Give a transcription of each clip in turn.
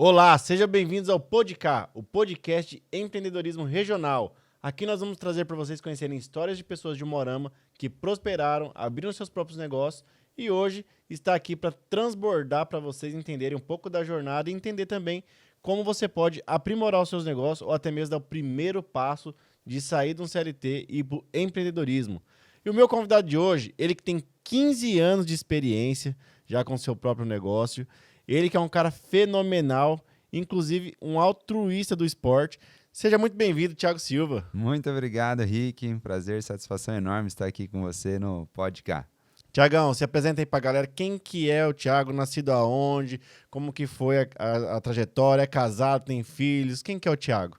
Olá, sejam bem-vindos ao Podcast, o podcast de empreendedorismo regional. Aqui nós vamos trazer para vocês conhecerem histórias de pessoas de Umuarama que prosperaram, abriram seus próprios negócios e hoje está aqui para transbordar para vocês entenderem um pouco da jornada e entender também como você pode aprimorar os seus negócios ou até mesmo dar o primeiro passo de sair de um CLT e ir para o empreendedorismo. E o meu convidado de hoje, ele que tem 15 anos de experiência já com seu próprio negócio. Ele que é um cara fenomenal, inclusive um altruísta do esporte. Seja muito bem-vindo, Thiago Silva. Muito obrigado, Rick. Prazer, satisfação enorme estar aqui com você no podcast. Tiagão, se apresenta aí pra galera quem que é o Thiago, nascido aonde, como que foi a trajetória, é casado, tem filhos, quem que é o Thiago?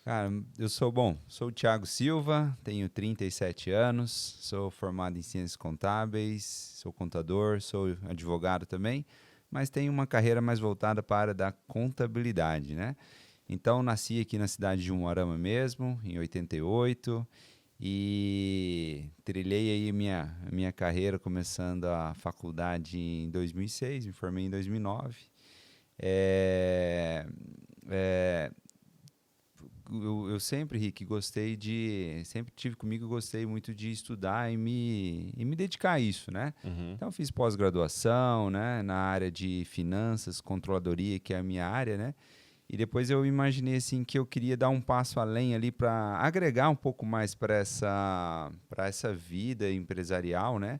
Cara, sou o Thiago Silva, tenho 37 anos, sou formado em Ciências Contábeis, sou contador, sou advogado também, mas tenho uma carreira mais voltada para a área da contabilidade, né? Então, nasci aqui na cidade de Umuarama mesmo, em 88, e trilhei aí minha carreira começando a faculdade em 2006, me formei em 2009. Eu sempre, Rick, sempre tive comigo, gostei muito de estudar e me dedicar a isso, né? Então, fiz pós-graduação, né, na área de finanças, controladoria, que é a minha área, né? E depois eu imaginei, assim, que eu queria dar um passo além ali para agregar um pouco mais para essa vida empresarial, né?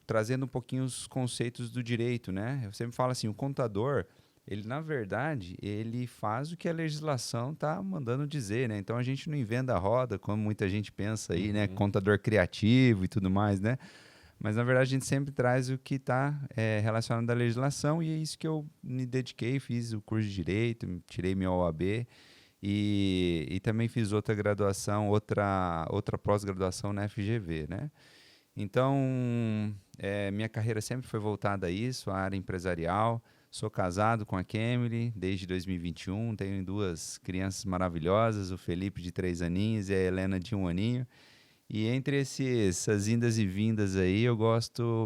Trazendo um pouquinho os conceitos do direito, né? Eu sempre falo assim, o contador, ele, na verdade, ele faz o que a legislação está mandando dizer, né? Então, a gente não inventa a roda, como muita gente pensa aí, né? Contador criativo e tudo mais, né? Mas, na verdade, a gente sempre traz o que está relacionado à legislação e é isso que eu me dediquei, fiz o curso de Direito, tirei minha OAB e também fiz outra graduação, outra pós-graduação na FGV, né? Então, minha carreira sempre foi voltada a isso, à área empresarial. Sou casado com a Kemily desde 2021, tenho duas crianças maravilhosas, o Felipe de 3 aninhos e a Helena de 1 aninho. E entre essas indas e vindas aí,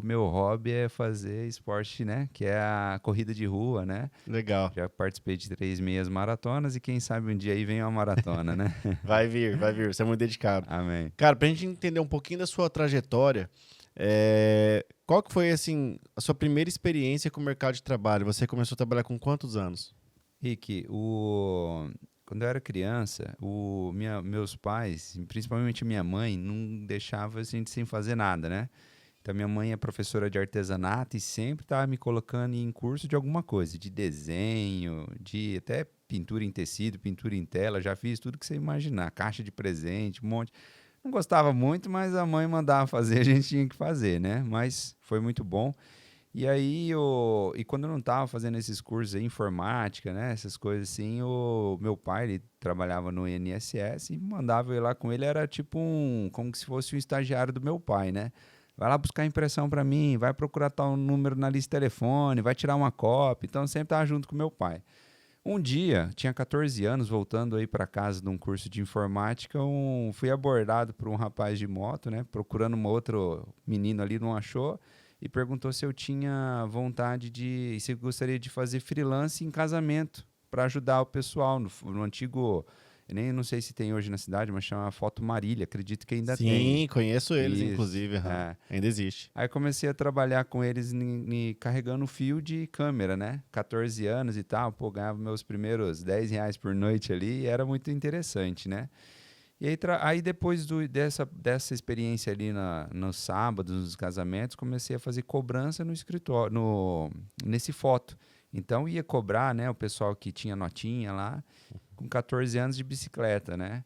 meu hobby é fazer esporte, né? Que é a corrida de rua, né? Legal. Já participei de 3 meias maratonas e quem sabe um dia aí vem uma maratona, né? Vai vir, você é muito dedicado. Amém. Cara, pra gente entender um pouquinho da sua trajetória, qual que foi, assim, a sua primeira experiência com o mercado de trabalho? Você começou a trabalhar com quantos anos? Rick, quando eu era criança, meus pais, principalmente minha mãe, não deixava a gente sem fazer nada, né? Então, minha mãe é professora de artesanato e sempre estava me colocando em curso de alguma coisa, de desenho, de até pintura em tecido, pintura em tela. Já fiz tudo que você imaginar, caixa de presente, um monte. Não gostava muito, mas a mãe mandava fazer, a gente tinha que fazer, né? Mas foi muito bom. E aí, quando eu não estava fazendo esses cursos aí, informática, né, essas coisas assim, o meu pai, ele trabalhava no INSS e mandava eu ir lá com ele, era tipo como se fosse um estagiário do meu pai, né? Vai lá buscar impressão para mim, vai procurar tal número na lista de telefone, vai tirar uma cópia. Então, eu sempre estava junto com meu pai. Um dia, tinha 14 anos, voltando aí para casa de um curso de informática, fui abordado por um rapaz de moto, né, procurando um outro menino ali, não achou, e perguntou se eu tinha vontade se eu gostaria de fazer freelance em casamento para ajudar o pessoal no antigo, eu nem não sei se tem hoje na cidade, mas chama Foto Marília, acredito que ainda tem. Sim, conheço eles, Isso, inclusive. Ainda existe. Aí comecei a trabalhar com eles carregando fio de câmera, né? 14 anos e tal, pô, ganhava meus primeiros R$ 10 por noite ali e era muito interessante, né? E aí depois dessa experiência ali nos sábados, nos casamentos, comecei a fazer cobrança no escritório, nesse foto. Então ia cobrar, né, o pessoal que tinha notinha lá, com 14 anos de bicicleta, né?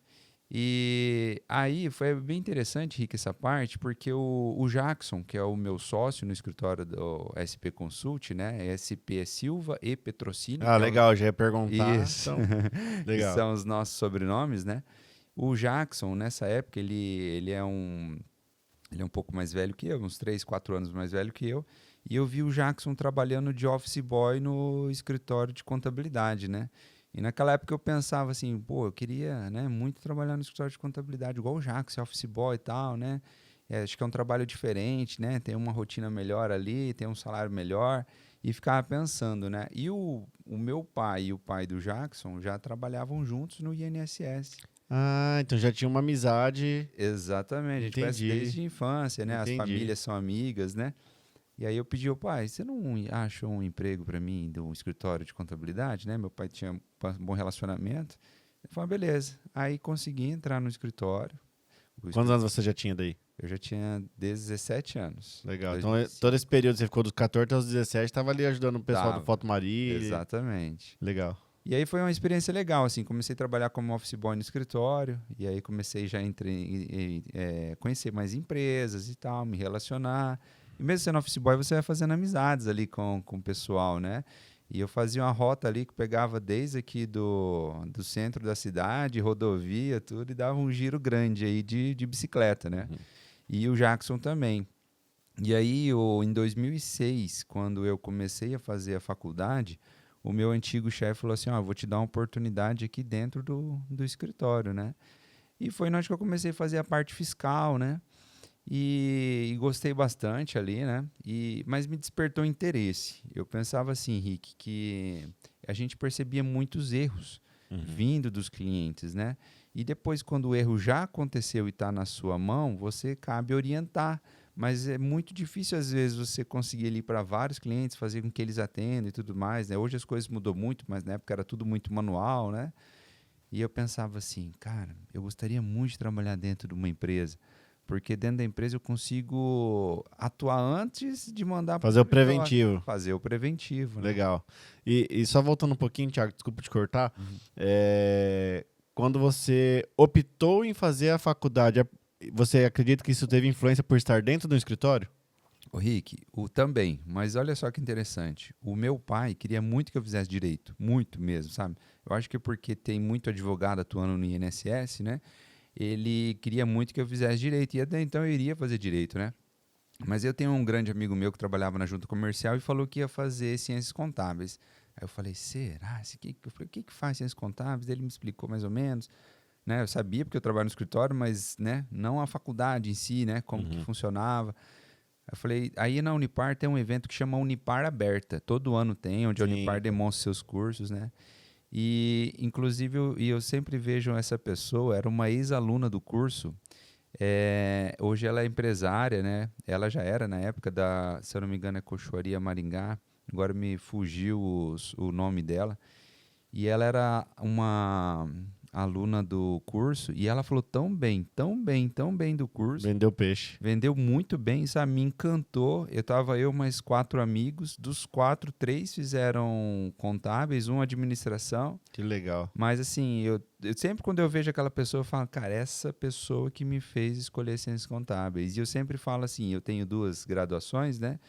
E aí foi bem interessante, Rick, essa parte, porque o Jackson, que é o meu sócio no escritório do SP Consult, né? SP Silva e Petrocínio, Ah, legal, já ia perguntar. isso, Então, que legal. são os nossos sobrenomes, né? O Jackson, nessa época, ele é um pouco mais velho que eu, uns 3, 4 anos mais velho que eu, e eu vi o Jackson trabalhando de office boy no escritório de contabilidade, né? E naquela época eu pensava assim, pô, eu queria, né, muito trabalhar no escritório de contabilidade, igual o Jackson, office boy e tal, né? Acho que é um trabalho diferente, né? Tem uma rotina melhor ali, tem um salário melhor. E ficava pensando, né? E o meu pai e o pai do Jackson já trabalhavam juntos no INSS. Ah, então já tinha uma amizade. Exatamente, a gente conhece Entendi, desde a infância, né? As entendi. famílias são amigas, né? E aí eu pedi ao pai, você não acha um emprego para mim de um escritório de contabilidade, né? Meu pai tinha um bom relacionamento. Ele falou, beleza. Aí consegui entrar no escritório. Quantos anos você já tinha daí? Eu já tinha 17 anos. Legal. Então, 2005. todo esse período, você ficou dos 14 até os 17, estava ali ajudando o pessoal do Tava, Foto Marília. exatamente. Legal. E aí foi uma experiência legal, assim, comecei a trabalhar como office boy no escritório, e aí comecei já a conhecer mais empresas e tal, me relacionar. E mesmo sendo office boy, você vai fazendo amizades ali com o pessoal, né? E eu fazia uma rota ali que pegava desde aqui do centro da cidade, rodovia, tudo, e dava um giro grande aí de bicicleta, né? Uhum. E o Jackson também. E aí, em 2006, quando eu comecei a fazer a faculdade, o meu antigo chefe falou assim, ó, vou te dar uma oportunidade aqui dentro do escritório, né? E foi onde que eu comecei a fazer a parte fiscal, né? E gostei bastante ali, né? Mas me despertou interesse. Eu pensava assim, Rick, que a gente percebia muitos erros vindo dos clientes, né? E depois, quando o erro já aconteceu e está na sua mão, você cabe orientar. Mas é muito difícil, às vezes, você conseguir ir para vários clientes, fazer com que eles atendam e tudo mais, né? Hoje as coisas mudou muito, mas na época era tudo muito manual, né? E eu pensava assim, cara, eu gostaria muito de trabalhar dentro de uma empresa, porque dentro da empresa eu consigo atuar antes de mandar para o Fazer o escritório. preventivo. Fazer o preventivo, né? Legal. E só voltando um pouquinho, Thiago, desculpa te cortar. Uhum. Quando você optou em fazer a faculdade, você acredita que isso teve influência por estar dentro do escritório? Ô, Rick, também, mas olha só que interessante. O meu pai queria muito que eu fizesse direito, muito mesmo, sabe? Eu acho que porque tem muito advogado atuando no INSS, né? Ele queria muito que eu fizesse direito, e até então eu iria fazer direito, né? Mas eu tenho um grande amigo meu que trabalhava na junta comercial e falou que ia fazer ciências contábeis. Aí eu falei, será? Eu falei, o que faz ciências contábeis? Ele me explicou mais ou menos, né? Eu sabia porque eu trabalho no escritório, mas, né, não a faculdade em si, né, como que funcionava. Eu falei, aí na Unipar tem um evento que chama Unipar Aberta. Todo ano tem, onde a Sim. Unipar demonstra seus cursos, né? E, inclusive, eu sempre vejo essa pessoa, era uma ex-aluna do curso, hoje ela é empresária, né? Ela já era na época se eu não me engano, é Cochoaria Maringá, agora me fugiu o nome dela. E ela era uma aluna do curso e ela falou tão bem, tão bem, tão bem do curso. Vendeu peixe. Vendeu muito bem, sabe? Me encantou. Eu mais 4 amigos. Dos 4, 3 fizeram contábeis, um administração. Que legal. Mas assim, eu sempre quando eu vejo aquela pessoa, eu falo, cara, essa pessoa que me fez escolher ciências contábeis. E eu sempre falo assim, eu tenho 2 graduações, né?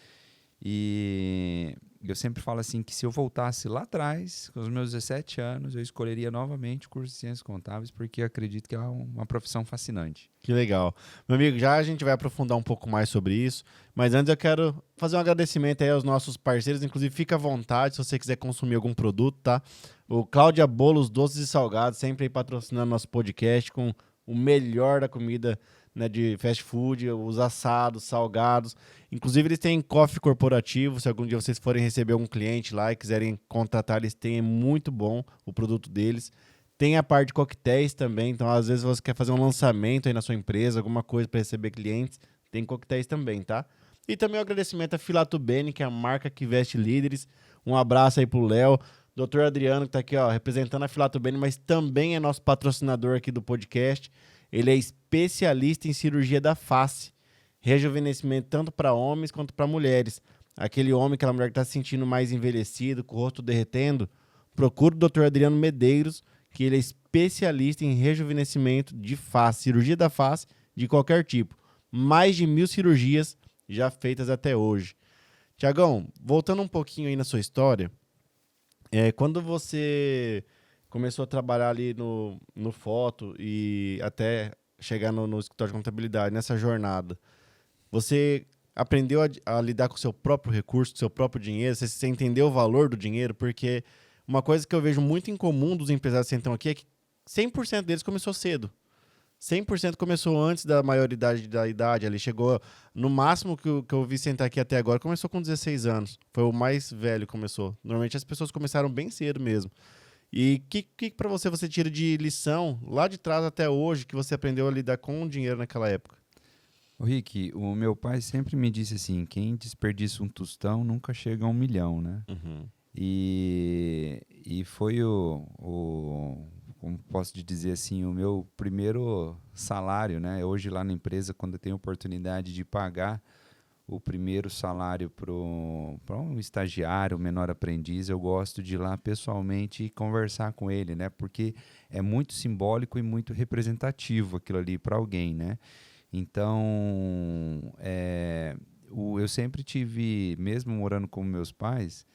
E eu sempre falo assim que se eu voltasse lá atrás, com os meus 17 anos, eu escolheria novamente o curso de Ciências Contábeis, porque eu acredito que é uma profissão fascinante. Que legal. Meu amigo, já a gente vai aprofundar um pouco mais sobre isso, mas antes eu quero fazer um agradecimento aí aos nossos parceiros, inclusive fica à vontade se você quiser consumir algum produto, tá? O Cláudia Bolos Doces e Salgados, sempre aí patrocinando nosso podcast com o melhor da comida, né, de fast food, os assados, salgados. Inclusive eles têm coffee corporativo, se algum dia vocês forem receber algum cliente lá e quiserem contratar, eles têm, é muito bom o produto deles. Tem a parte de coquetéis também, então às vezes você quer fazer um lançamento aí na sua empresa, alguma coisa para receber clientes, tem coquetéis também, tá? E também um agradecimento a Filato Bene, que é a marca que veste líderes. Um abraço aí pro Léo, Dr. Adriano, que tá aqui, ó, representando a Filato Bene, mas também é nosso patrocinador aqui do podcast. Ele é especialista em cirurgia da face, rejuvenescimento tanto para homens quanto para mulheres. Aquele homem, aquela mulher que está se sentindo mais envelhecido, com o rosto derretendo, procura o Dr. Adriano Medeiros, que ele é especialista em rejuvenescimento de face, cirurgia da face de qualquer tipo. Mais de 1000 cirurgias já feitas até hoje. Tiagão, voltando um pouquinho aí na sua história, quando você começou a trabalhar ali no Foto e até chegar no escritório de contabilidade, nessa jornada, você aprendeu a lidar com o seu próprio recurso, com o seu próprio dinheiro? Você entendeu o valor do dinheiro? Porque uma coisa que eu vejo muito em comum dos empresários que estão aqui é que 100% deles começou cedo. 100% começou antes da maioridade da idade, ali chegou no máximo que eu vi sentar aqui até agora, começou com 16 anos. Foi o mais velho que começou. Normalmente as pessoas começaram bem cedo mesmo. E que para você tira de lição lá de trás até hoje que você aprendeu a lidar com o dinheiro naquela época? Ô Rick, o meu pai sempre me disse assim, quem desperdiça um tostão nunca chega a 1 milhão, né? Uhum. E foi como posso te dizer assim, o meu primeiro salário, né? Hoje lá na empresa, quando eu tenho oportunidade de pagar o primeiro salário para um estagiário, menor aprendiz, eu gosto de ir lá pessoalmente e conversar com ele, né? Porque é muito simbólico e muito representativo aquilo ali para alguém, né? Então, eu sempre tive, mesmo morando com meus pais,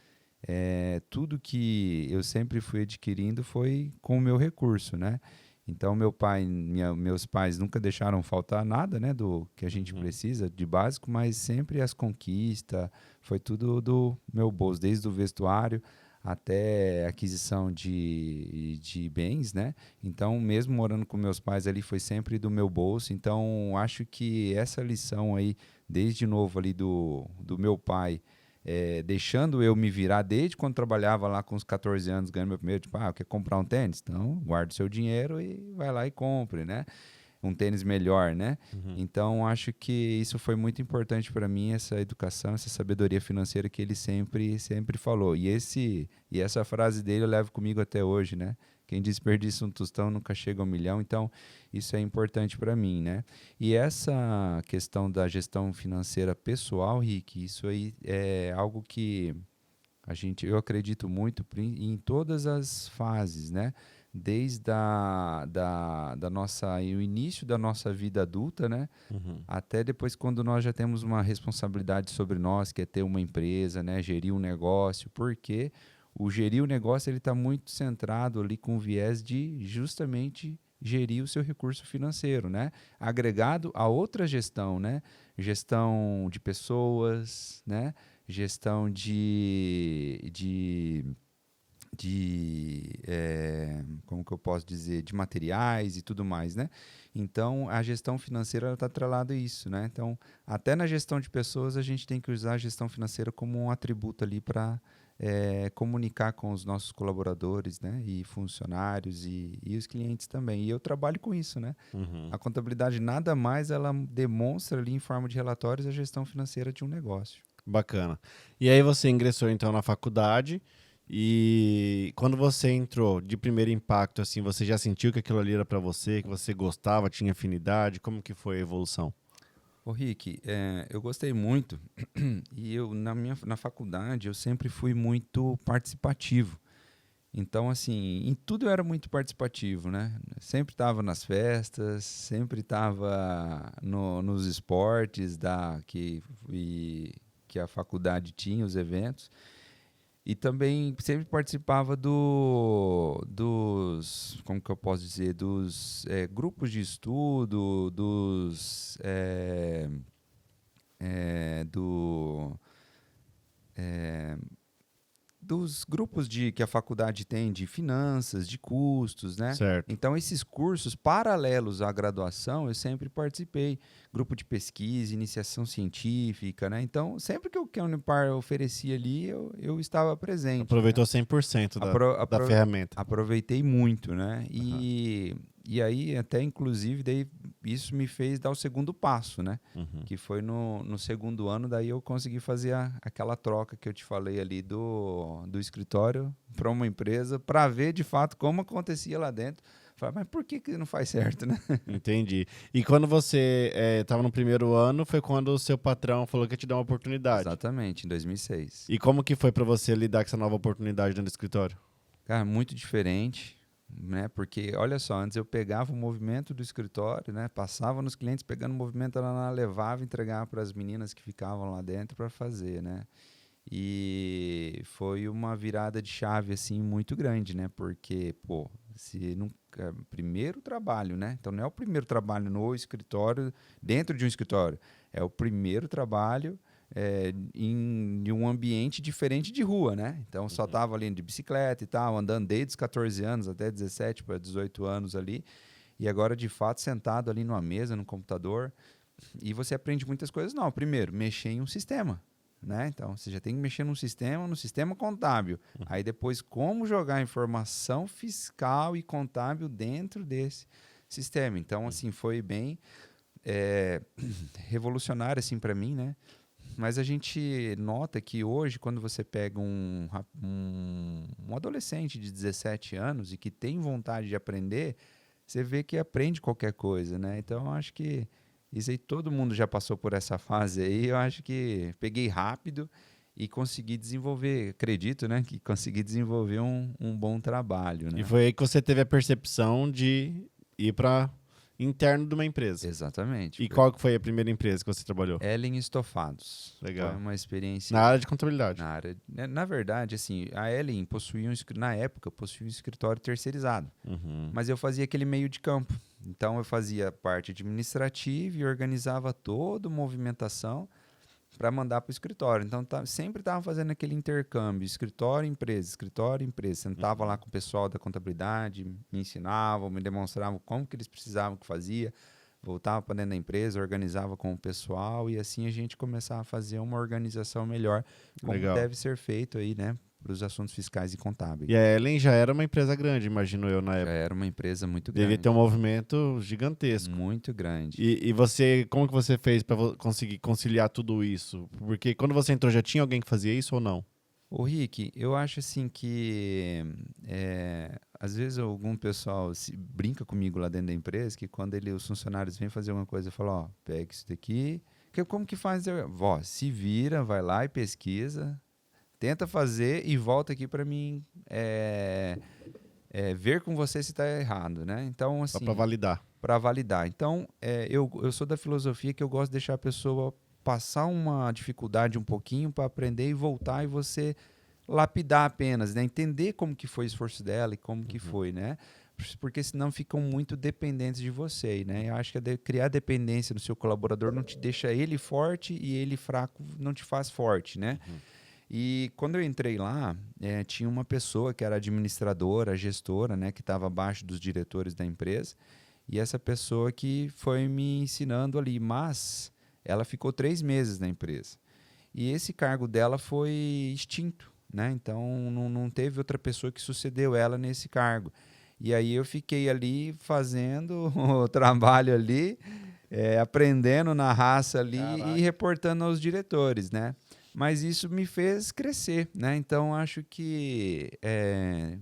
tudo que eu sempre fui adquirindo foi com o meu recurso, né? Então, meus pais nunca deixaram faltar nada, né, do que a gente precisa de básico, mas sempre as conquistas, foi tudo do meu bolso, desde o vestuário até aquisição de bens, né? Então, mesmo morando com meus pais ali, foi sempre do meu bolso. Então, acho que essa lição aí, desde novo ali do meu pai, deixando eu me virar desde quando trabalhava lá com os 14 anos, ganhando meu primeiro, tipo, quer comprar um tênis? Então, guarda o seu dinheiro e vai lá e compre, né? Um tênis melhor, né? Uhum. Então, acho que isso foi muito importante para mim, essa educação, essa sabedoria financeira que ele sempre falou. E essa frase dele eu levo comigo até hoje, né? Quem desperdiça um tostão nunca chega a 1 milhão. Então, isso é importante para mim, né? E essa questão da gestão financeira pessoal, Rick, isso aí é algo que eu acredito muito em todas as fases, né? Desde o início da nossa vida adulta, né? Uhum. Até depois quando nós já temos uma responsabilidade sobre nós, que é ter uma empresa, né? Gerir um negócio, porque o gerir o negócio ele está muito centrado ali com o viés de justamente gerir o seu recurso financeiro, né? Agregado a outra gestão, né? Gestão de pessoas, né? Gestão como que eu posso dizer, de materiais e tudo mais, né? Então, a gestão financeira está atrelada a isso, né? Então, até na gestão de pessoas, a gente tem que usar a gestão financeira como um atributo ali para comunicar com os nossos colaboradores, né? E funcionários e os clientes também. E eu trabalho com isso, né? Uhum. A contabilidade nada mais, ela demonstra ali em forma de relatórios a gestão financeira de um negócio. Bacana. E aí você ingressou então na faculdade e quando você entrou de primeiro impacto, assim, você já sentiu que aquilo ali era para você, que você gostava, tinha afinidade? Como que foi a evolução? Ô Rick, eu gostei muito e na faculdade eu sempre fui muito participativo. Então, assim, em tudo eu era muito participativo, né? Sempre estava nas festas, sempre estava nos esportes que a faculdade tinha, os eventos. E também sempre participava como que eu posso dizer, dos grupos de estudo, do, dos grupos que a faculdade tem de finanças, de custos, né? Certo. Então, esses cursos paralelos à graduação, eu sempre participei. Grupo de pesquisa, iniciação científica, né? Então, sempre que a Unipar oferecia ali, eu estava presente, né? Aproveitou 100% da ferramenta. Aproveitei muito, né? Aham. E aí, até inclusive, daí, isso me fez dar o segundo passo, né? Uhum. Que foi no segundo ano, daí eu consegui fazer aquela troca que eu te falei ali do escritório para uma empresa, para ver de fato como acontecia lá dentro. Falei, mas por que não faz certo, né? Entendi. E quando você estava no primeiro ano, foi quando o seu patrão falou que ia te dar uma oportunidade. Exatamente, em 2006. E como que foi para você lidar com essa nova oportunidade dentro do escritório? Cara, muito diferente, né? Porque, olha só, antes eu pegava o movimento do escritório, né? Passava nos clientes, pegando o movimento, ela levava, entregava para as meninas que ficavam lá dentro para fazer, né? E foi uma virada de chave, assim, muito grande, né? Porque, pô, se nunca... Primeiro trabalho, né? Então, não é o primeiro trabalho no escritório, dentro de um escritório. É o primeiro trabalho em um ambiente diferente de rua, né? Então, só estava ali de bicicleta e tal, andando desde os 14 anos até 17 para 18 anos ali. E agora, de fato, sentado ali numa mesa, no computador, e você aprende muitas coisas. Não, primeiro, mexer em um sistema, né? Então, você já tem que mexer no sistema contábil. Aí depois, como jogar informação fiscal e contábil dentro desse sistema. Então, assim, foi bem revolucionário, assim, para mim, né? Mas a gente nota que hoje, quando você pega um adolescente de 17 anos e que tem vontade de aprender, você vê que aprende qualquer coisa, né? Então, eu acho que isso aí todo mundo já passou por essa fase aí. Eu acho que peguei rápido e consegui desenvolver, acredito, né? Que consegui desenvolver um bom trabalho, né? E foi aí que você teve a percepção de ir para interno de uma empresa. Exatamente. E qual que foi a primeira empresa que você trabalhou? Ellen Estofados. Legal. Foi uma experiência... Na área de contabilidade. Na verdade, assim, a Ellen na época, possuía um escritório terceirizado. Mas eu fazia aquele meio de campo. Então, eu fazia parte administrativa e organizava toda a movimentação para mandar para o escritório. Então, sempre estava fazendo aquele intercâmbio, escritório, empresa. Sentava lá com o pessoal da contabilidade, me ensinavam, me demonstravam como que eles precisavam que fazia. Voltava para dentro da empresa, organizava com o pessoal e assim a gente começava a fazer uma organização melhor, como Legal. deve ser feito aí, né, para os assuntos fiscais e contábeis. E a Ellen já era uma empresa grande, imagino eu, na Já época. era uma empresa muito grande. Devia ter um movimento gigantesco. Muito grande. E você, como que você fez para conseguir conciliar tudo isso? Porque quando você entrou, já tinha alguém que fazia isso ou não? Ô Rick, eu acho assim que às vezes algum pessoal brinca comigo lá dentro da empresa que quando os funcionários vêm fazer uma coisa, eu falo, ó, pega isso daqui, como que faz? Vó, se vira, vai lá e pesquisa, tenta fazer e volta aqui para mim ver com você se está errado, né? Então, assim... Só para validar. Para validar. Então, eu sou da filosofia que eu gosto de deixar a pessoa passar uma dificuldade um pouquinho para aprender e voltar e você lapidar apenas, né? Entender como que foi o esforço dela e como que foi, né? Porque senão ficam muito dependentes de você, né? Eu acho que criar dependência no seu colaborador não te deixa ele forte e ele fraco não te faz forte, né? E quando eu entrei lá, tinha uma pessoa que era administradora, gestora, né? Que estava abaixo dos diretores da empresa. E essa pessoa que foi me ensinando ali, mas ela ficou 3 meses na empresa. E esse cargo dela foi extinto, né? Então, não teve outra pessoa que sucedeu ela nesse cargo. E aí eu fiquei ali fazendo o trabalho ali, aprendendo na raça ali. Caraca. E reportando aos diretores, né? Mas isso me fez crescer, né? Então, acho que,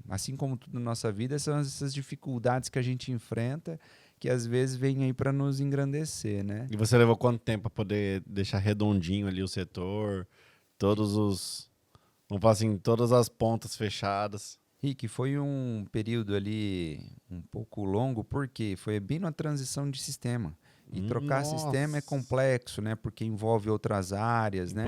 assim como tudo na nossa vida, são essas dificuldades que a gente enfrenta que às vezes vêm aí para nos engrandecer, né? E você levou quanto tempo para poder deixar redondinho ali o setor, todas as pontas fechadas? Rick, foi um período ali um pouco longo, porque foi bem na transição de sistema. E trocar sistema é complexo, né? Porque envolve outras áreas, né?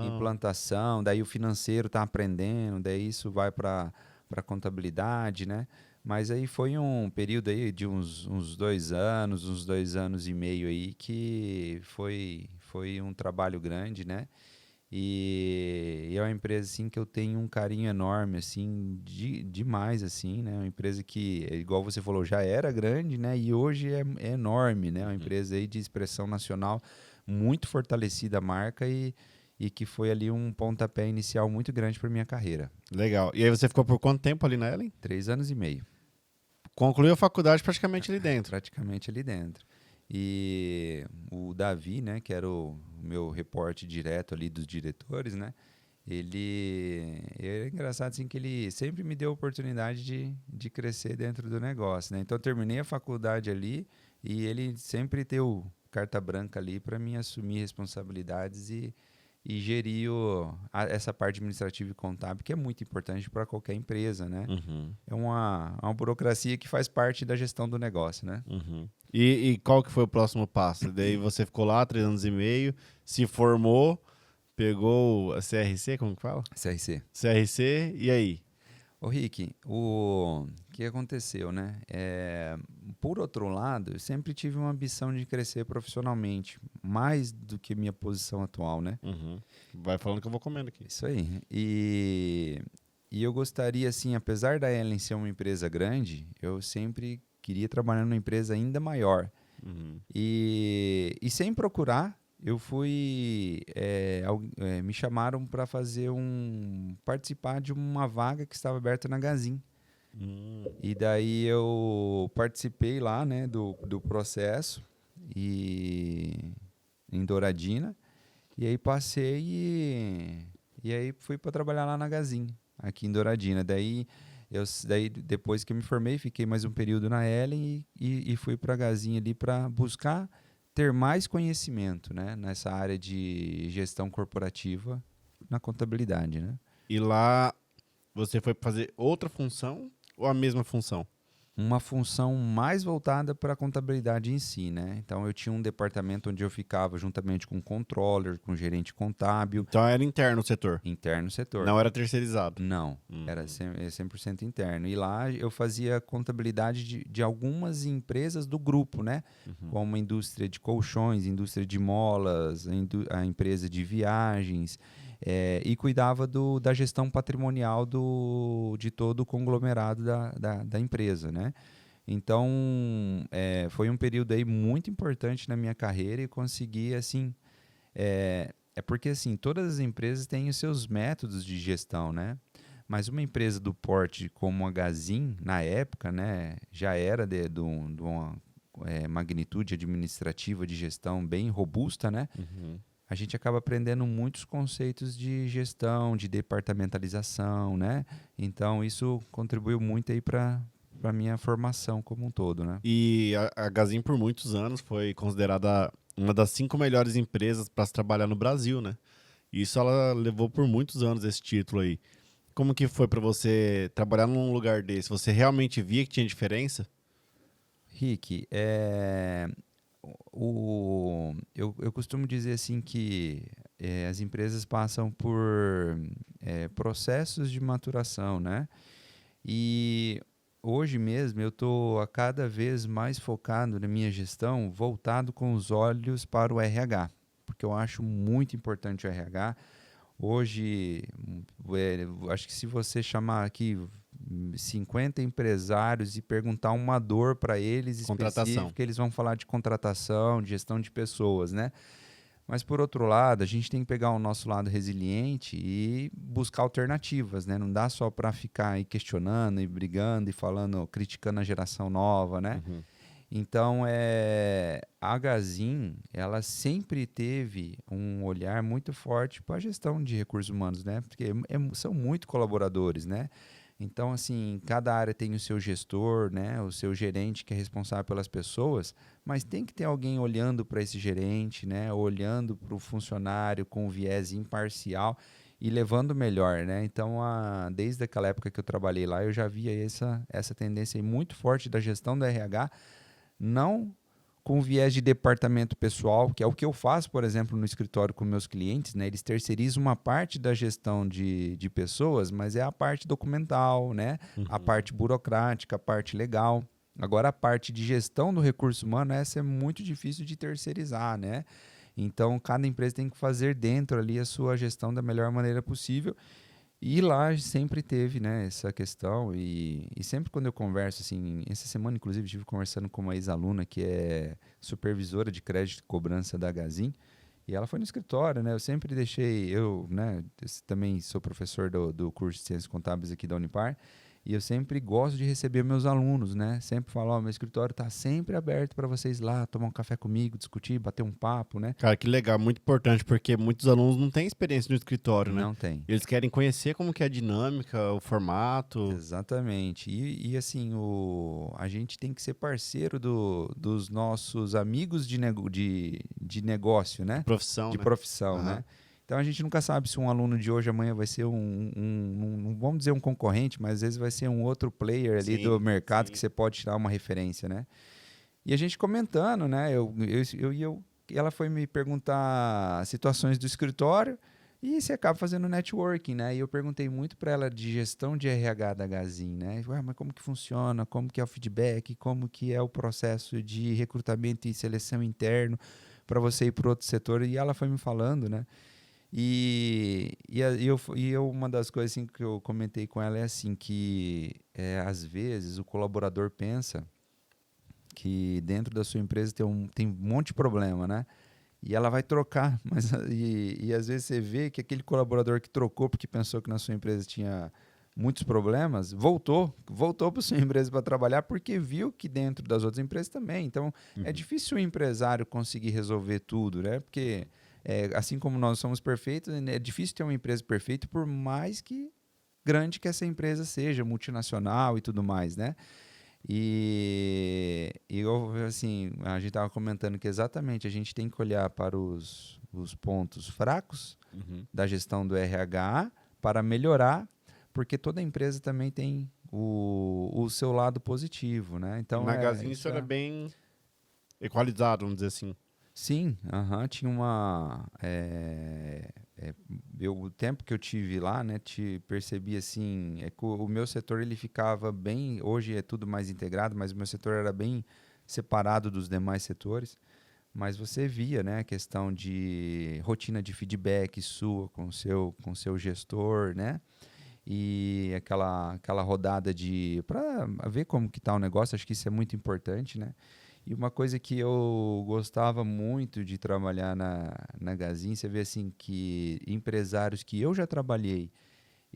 Implantação, daí o financeiro está aprendendo, daí isso vai para a contabilidade, né? Mas aí foi um período aí de uns 2 anos, uns 2 anos e meio aí, que foi um trabalho grande, né? E é uma empresa assim que eu tenho um carinho enorme, assim, demais, assim, né? Uma empresa que, igual você falou, já era grande, né? E hoje é enorme, né? Uma empresa aí de expressão nacional, muito fortalecida a marca e que foi ali um pontapé inicial muito grande para minha carreira. Legal. E aí você ficou por quanto tempo ali na Ellen? 3 anos e meio. Concluiu a faculdade praticamente ali dentro. Praticamente ali dentro. E o Davi, né, que era o meu reporte direto ali dos diretores, né, ele é engraçado assim que ele sempre me deu a oportunidade de crescer dentro do negócio, né? Então eu terminei a faculdade ali e ele sempre deu carta branca ali para mim assumir responsabilidades e gerir essa parte administrativa e contábil, que é muito importante para qualquer empresa, né? É uma burocracia que faz parte da gestão do negócio, né? E qual que foi o próximo passo? Daí você ficou lá 3 anos e meio, se formou, pegou a CRC, como que fala? CRC, e aí? Ô Rick, o que aconteceu, né? Por outro lado, eu sempre tive uma ambição de crescer profissionalmente, mais do que minha posição atual, né? Vai falando que eu vou comendo aqui. Isso aí. E eu gostaria, assim, apesar da Ellen ser uma empresa grande, eu sempre queria trabalhar numa empresa ainda maior. Uhum. E sem procurar, eu fui. Me chamaram para participar de uma vaga que estava aberta na Gazin. E daí eu participei lá, né, do processo em Douradina. E aí passei e aí fui para trabalhar lá na Gazin, aqui em Douradina. Daí depois que eu me formei, fiquei mais um período na Ellen e fui para a Gazin ali para buscar ter mais conhecimento, né, nessa área de gestão corporativa na contabilidade, né? E lá você foi fazer outra função ou a mesma função? Uma função mais voltada para a contabilidade em si, né? Então eu tinha um departamento onde eu ficava juntamente com o controller, com o gerente contábil, Então era interno o setor, interno setor. não era terceirizado. Não, era 100% interno. E lá eu fazia contabilidade de algumas empresas do grupo, né? Como a indústria de colchões, indústria de molas, a empresa de viagens, e cuidava da gestão patrimonial de todo o conglomerado da empresa, né? Então, foi um período aí muito importante na minha carreira e consegui, assim... porque, assim, todas as empresas têm os seus métodos de gestão, né? Mas uma empresa do porte como a Gazin, na época, né, já era de uma magnitude administrativa de gestão bem robusta, né? A gente acaba aprendendo muitos conceitos de gestão, de departamentalização, né? Então, isso contribuiu muito aí para a minha formação como um todo, né? E a Gazin por muitos anos foi considerada uma das 5 melhores empresas para se trabalhar no Brasil, né? E isso ela levou por muitos anos esse título aí. Como que foi para você trabalhar num lugar desse? Você realmente via que tinha diferença? Rick, eu costumo dizer assim que as empresas passam por processos de maturação, né? E hoje mesmo eu estou a cada vez mais focado na minha gestão, voltado com os olhos para o RH, porque eu acho muito importante o RH. Hoje, acho que se você chamar aqui 50 empresários e perguntar uma dor para eles Contratação. específica, eles vão falar de contratação, de gestão de pessoas, né? Mas, por outro lado, a gente tem que pegar o nosso lado resiliente e buscar alternativas, né? Não dá só para ficar aí questionando e brigando e falando, criticando a geração nova, né? Então, a Gazin, ela sempre teve um olhar muito forte para a gestão de recursos humanos, né? Porque são muito colaboradores, né? Então, assim, cada área tem o seu gestor, né? O seu gerente que é responsável pelas pessoas, mas tem que ter alguém olhando para esse gerente, né? Olhando para o funcionário com um viés imparcial e levando o melhor, né? Então, desde aquela época que eu trabalhei lá, eu já via essa tendência aí muito forte da gestão do RH, não com viés de departamento pessoal, que é o que eu faço, por exemplo, no escritório com meus clientes, né? Eles terceirizam uma parte da gestão de pessoas, mas é a parte documental, né? A parte burocrática, a parte legal. Agora, a parte de gestão do recurso humano, essa é muito difícil de terceirizar, né? Então, cada empresa tem que fazer dentro ali a sua gestão da melhor maneira possível. E lá sempre teve, né, essa questão e sempre quando eu converso, assim, essa semana inclusive estive conversando com uma ex-aluna que é supervisora de crédito e cobrança da Gazin e ela foi no escritório, né, né, também sou professor do curso de Ciências Contábeis aqui da Unipar e eu sempre gosto de receber meus alunos, né, sempre falo, ó, meu escritório está sempre aberto para vocês lá, tomar um café comigo, discutir, bater um papo, né. Cara, que legal, muito importante, porque muitos alunos não têm experiência no escritório, né? Não tem. Eles querem conhecer como que é a dinâmica, o formato. Exatamente. E assim, a gente tem que ser parceiro dos nossos amigos de negócio, né? Profissão, De né? profissão, Aham. né? Então a gente nunca sabe se um aluno de hoje amanhã vai ser não vamos dizer um concorrente, mas às vezes vai ser um outro player ali do Sim, mercado sim. que você pode tirar uma referência, né? E a gente comentando, né? Ela foi me perguntar situações do escritório e você acaba fazendo networking, né? E eu perguntei muito para ela de gestão de RH da Gazin, né? Ué, mas como que funciona? Como que é o feedback? Como que é o processo de recrutamento e seleção interno para você ir para outro setor? E ela foi me falando, né? Uma das coisas assim, que eu comentei com ela é assim que às vezes o colaborador pensa que dentro da sua empresa tem um monte de problema, né? E ela vai trocar, mas e às vezes você vê que aquele colaborador que trocou porque pensou que na sua empresa tinha muitos problemas, voltou para sua empresa para trabalhar porque viu que dentro das outras empresas também. Então, é difícil o empresário conseguir resolver tudo, né? Porque assim como nós somos perfeitos, é difícil ter uma empresa perfeita, por mais que grande que essa empresa seja, multinacional e tudo mais, né? Assim, a gente estava comentando que exatamente a gente tem que olhar para os pontos fracos da gestão do RH para melhorar, porque toda empresa também tem o seu lado positivo, né? Então, no Magazine isso era bem equalizado, vamos dizer assim. Sim, tinha uma... o tempo que eu tive lá, né, percebi assim, que o meu setor ele ficava bem, hoje é tudo mais integrado, mas o meu setor era bem separado dos demais setores, mas você via, né, a questão de rotina de feedback sua com o seu gestor, né, e aquela rodada para ver como que tá o negócio, acho que isso é muito importante, né. E uma coisa que eu gostava muito de trabalhar na Gazin, você vê assim que empresários que eu já trabalhei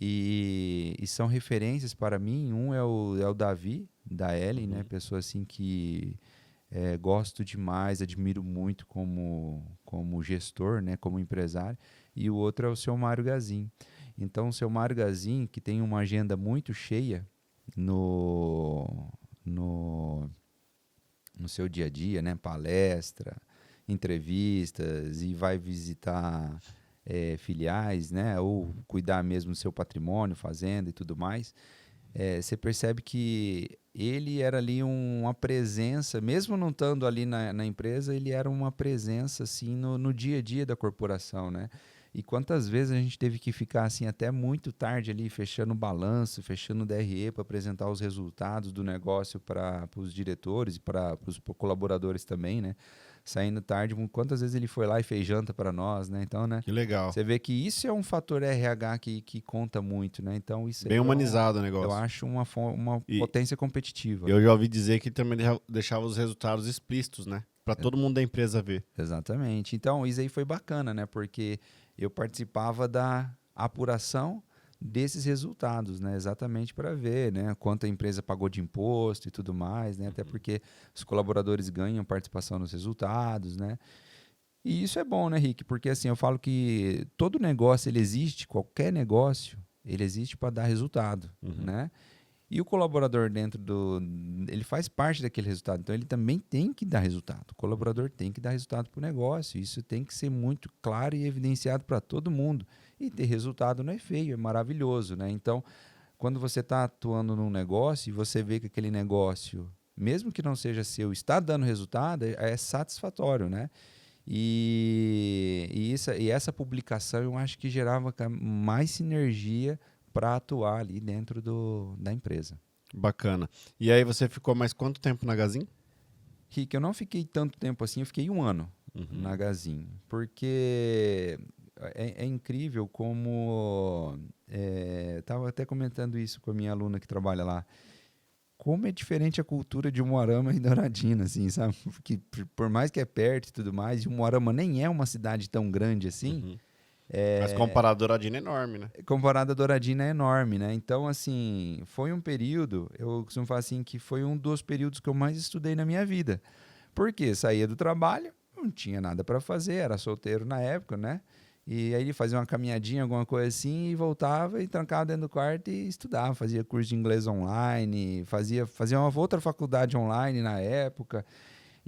e são referências para mim, um é o Davi, da Ellen, né? Pessoa assim que gosto demais, admiro muito como gestor, né? Como empresário. E o outro é o seu Mário Gazin. Então, o seu Mário Gazin, que tem uma agenda muito cheia no seu dia a dia, né? Palestra, entrevistas e vai visitar filiais, né? Ou cuidar mesmo do seu patrimônio, fazenda e tudo mais. Você percebe que ele era ali uma presença, mesmo não estando ali na empresa, ele era uma presença assim no dia a dia da corporação, né? E quantas vezes a gente teve que ficar assim até muito tarde ali, fechando o balanço, fechando o DRE para apresentar os resultados do negócio para os diretores e para os colaboradores também, né? Saindo tarde, quantas vezes ele foi lá e fez janta para nós, né? Então, né? Que legal. Você vê que isso é um fator RH que conta muito, né? Então, isso Bem humanizado o negócio. Eu acho uma potência competitiva. Eu já ouvi dizer que também deixava os resultados explícitos, né? Para todo mundo da empresa ver. Exatamente. Então, isso aí foi bacana, né? Porque eu participava da apuração desses resultados, né? Exatamente para ver, né? Quanto a empresa pagou de imposto e tudo mais, né? Até porque os colaboradores ganham participação nos resultados, né? E isso é bom, né, Rick? Porque assim, eu falo que todo negócio, ele existe, qualquer negócio, ele existe para dar resultado, né? E o colaborador ele faz parte daquele resultado, então ele também tem que dar resultado. O colaborador tem que dar resultado para o negócio. Isso tem que ser muito claro e evidenciado para todo mundo. E ter resultado não é feio, é maravilhoso, né? Então, quando você está atuando num negócio e você vê que aquele negócio, mesmo que não seja seu, está dando resultado, é satisfatório, né? E essa publicação eu acho que gerava mais sinergia para atuar ali dentro da empresa. Bacana. E aí você ficou mais quanto tempo na Gazin? Rick, eu não fiquei tanto tempo assim, eu fiquei 1 ano na Gazin, porque é incrível como... Estava até comentando isso com a minha aluna que trabalha lá. Como é diferente a cultura de Umuarama e Douradina, assim, sabe? Porque por mais que é perto e tudo mais, Umuarama nem é uma cidade tão grande assim. Mas comparado a Douradina é enorme, né? Comparado a Douradina é enorme, né? Então, assim, foi um período, eu costumo falar assim, que foi um dos períodos que eu mais estudei na minha vida. Porque saía do trabalho, não tinha nada para fazer, era solteiro na época, né? E aí ele fazia uma caminhadinha, alguma coisa assim, e voltava e trancava dentro do quarto e estudava. Fazia curso de inglês online, fazia uma outra faculdade online na época.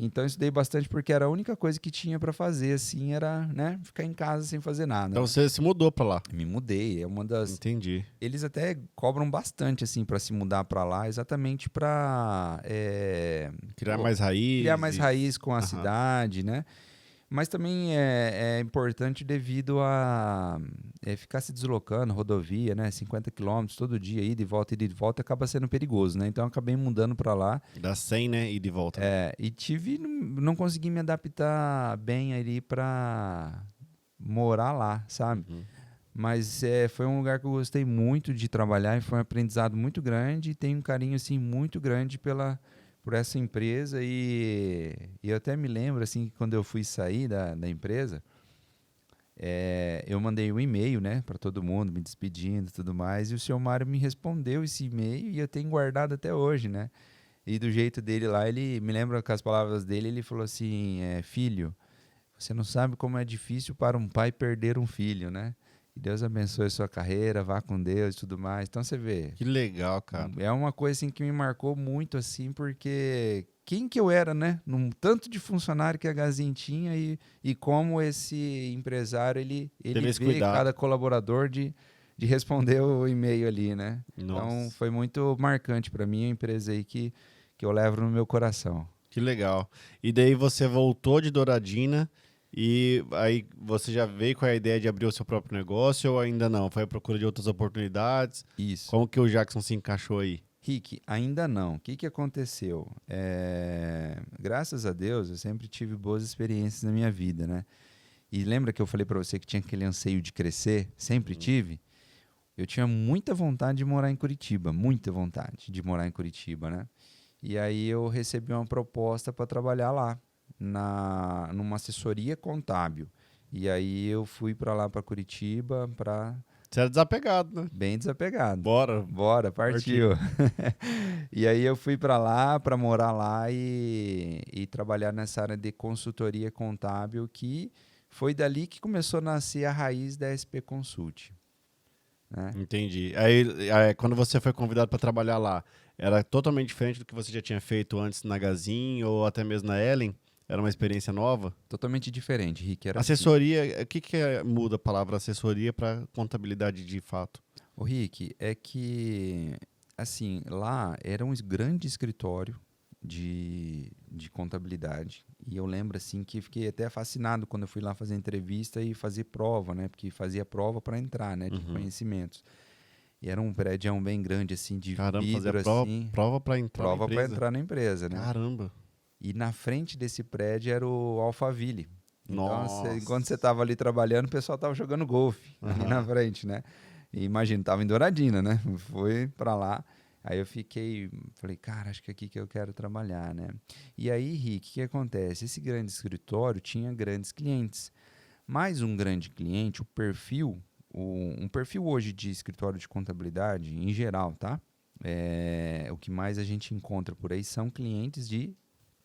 Então eu estudei bastante porque era a única coisa que tinha para fazer, assim, era, né, ficar em casa sem fazer nada. Então você se mudou para lá. Me mudei, é uma das... Entendi. Eles até cobram bastante, assim, para se mudar para lá, exatamente para... Criar mais raiz. Criar mais raiz com a cidade, né? Mas também é importante devido a ficar se deslocando, rodovia, né? 50 quilômetros todo dia, ida e de volta, acaba sendo perigoso, né? Então eu acabei mudando para lá. Dá 100, né? Ida e volta. E não consegui me adaptar bem ali para morar lá, sabe? Mas foi um lugar que eu gostei muito de trabalhar e foi um aprendizado muito grande e tenho um carinho, assim, muito grande por essa empresa e eu até me lembro assim que quando eu fui sair da empresa, eu mandei um e-mail, né, para todo mundo, me despedindo e tudo mais, e o senhor Mário me respondeu esse e-mail e eu tenho guardado até hoje, né? E do jeito dele lá, ele me lembra com as palavras dele, ele falou assim, filho, você não sabe como é difícil para um pai perder um filho, né? Que Deus abençoe a sua carreira, vá com Deus e tudo mais. Então você vê, Que legal, cara. é uma coisa assim que me marcou muito assim, porque quem que eu era, né? Num tanto de funcionário que a Gazin tinha e como esse empresário ele Teve esse vê cuidado. cada colaborador de responder o e-mail ali, né? Então Nossa, foi muito marcante para mim, a empresa aí que eu levo no meu coração. que legal. E daí você voltou de Douradina e aí você já veio com a ideia de abrir o seu próprio negócio ou ainda não? Foi à procura de outras oportunidades? Isso. Como que o Jackson se encaixou aí? Rick, ainda não. O que que aconteceu? Graças a Deus, eu sempre tive boas experiências na minha vida, né? E lembra que eu falei para você que tinha aquele anseio de crescer? Sempre tive. Eu tinha muita vontade de morar em Curitiba, muita vontade de morar em Curitiba, né? E aí eu recebi uma proposta para trabalhar lá, numa assessoria contábil. E aí eu fui para lá, para Curitiba, Você era desapegado, né? bem desapegado. Bora. Bora, partiu. E aí eu fui para lá, para morar lá e trabalhar nessa área de consultoria contábil, que foi dali que começou a nascer a raiz da SP Consult, né? Entendi. Aí, quando você foi convidado para trabalhar lá, era totalmente diferente do que você já tinha feito antes na Gazin ou até mesmo na Ellen? Era uma experiência nova? Totalmente diferente, Rick. Era assim. Assessoria, o que muda a palavra assessoria para contabilidade de fato? O Rick, é que, assim, lá era um grande escritório de contabilidade. E eu lembro, assim, que fiquei até fascinado quando eu fui lá fazer entrevista e fazer prova, né? Porque fazia prova para entrar, né? De conhecimentos. E era um prédio bem grande, assim, de Caramba, fazer vidro, prova, assim. prova para entrar na Prova para empresa? entrar na empresa, né? Caramba. E na frente desse prédio era o Alphaville. Então, Nossa. enquanto você estava ali trabalhando, o pessoal estava jogando golfe ali na frente, né? E imagina, tava em Douradina, né? Fui para lá. Aí eu falei, cara, acho que é aqui que eu quero trabalhar, né? E aí, Rick, o que acontece? Esse grande escritório tinha grandes clientes. Mais um grande cliente, um perfil hoje de escritório de contabilidade, em geral, tá? O que mais a gente encontra por aí são clientes de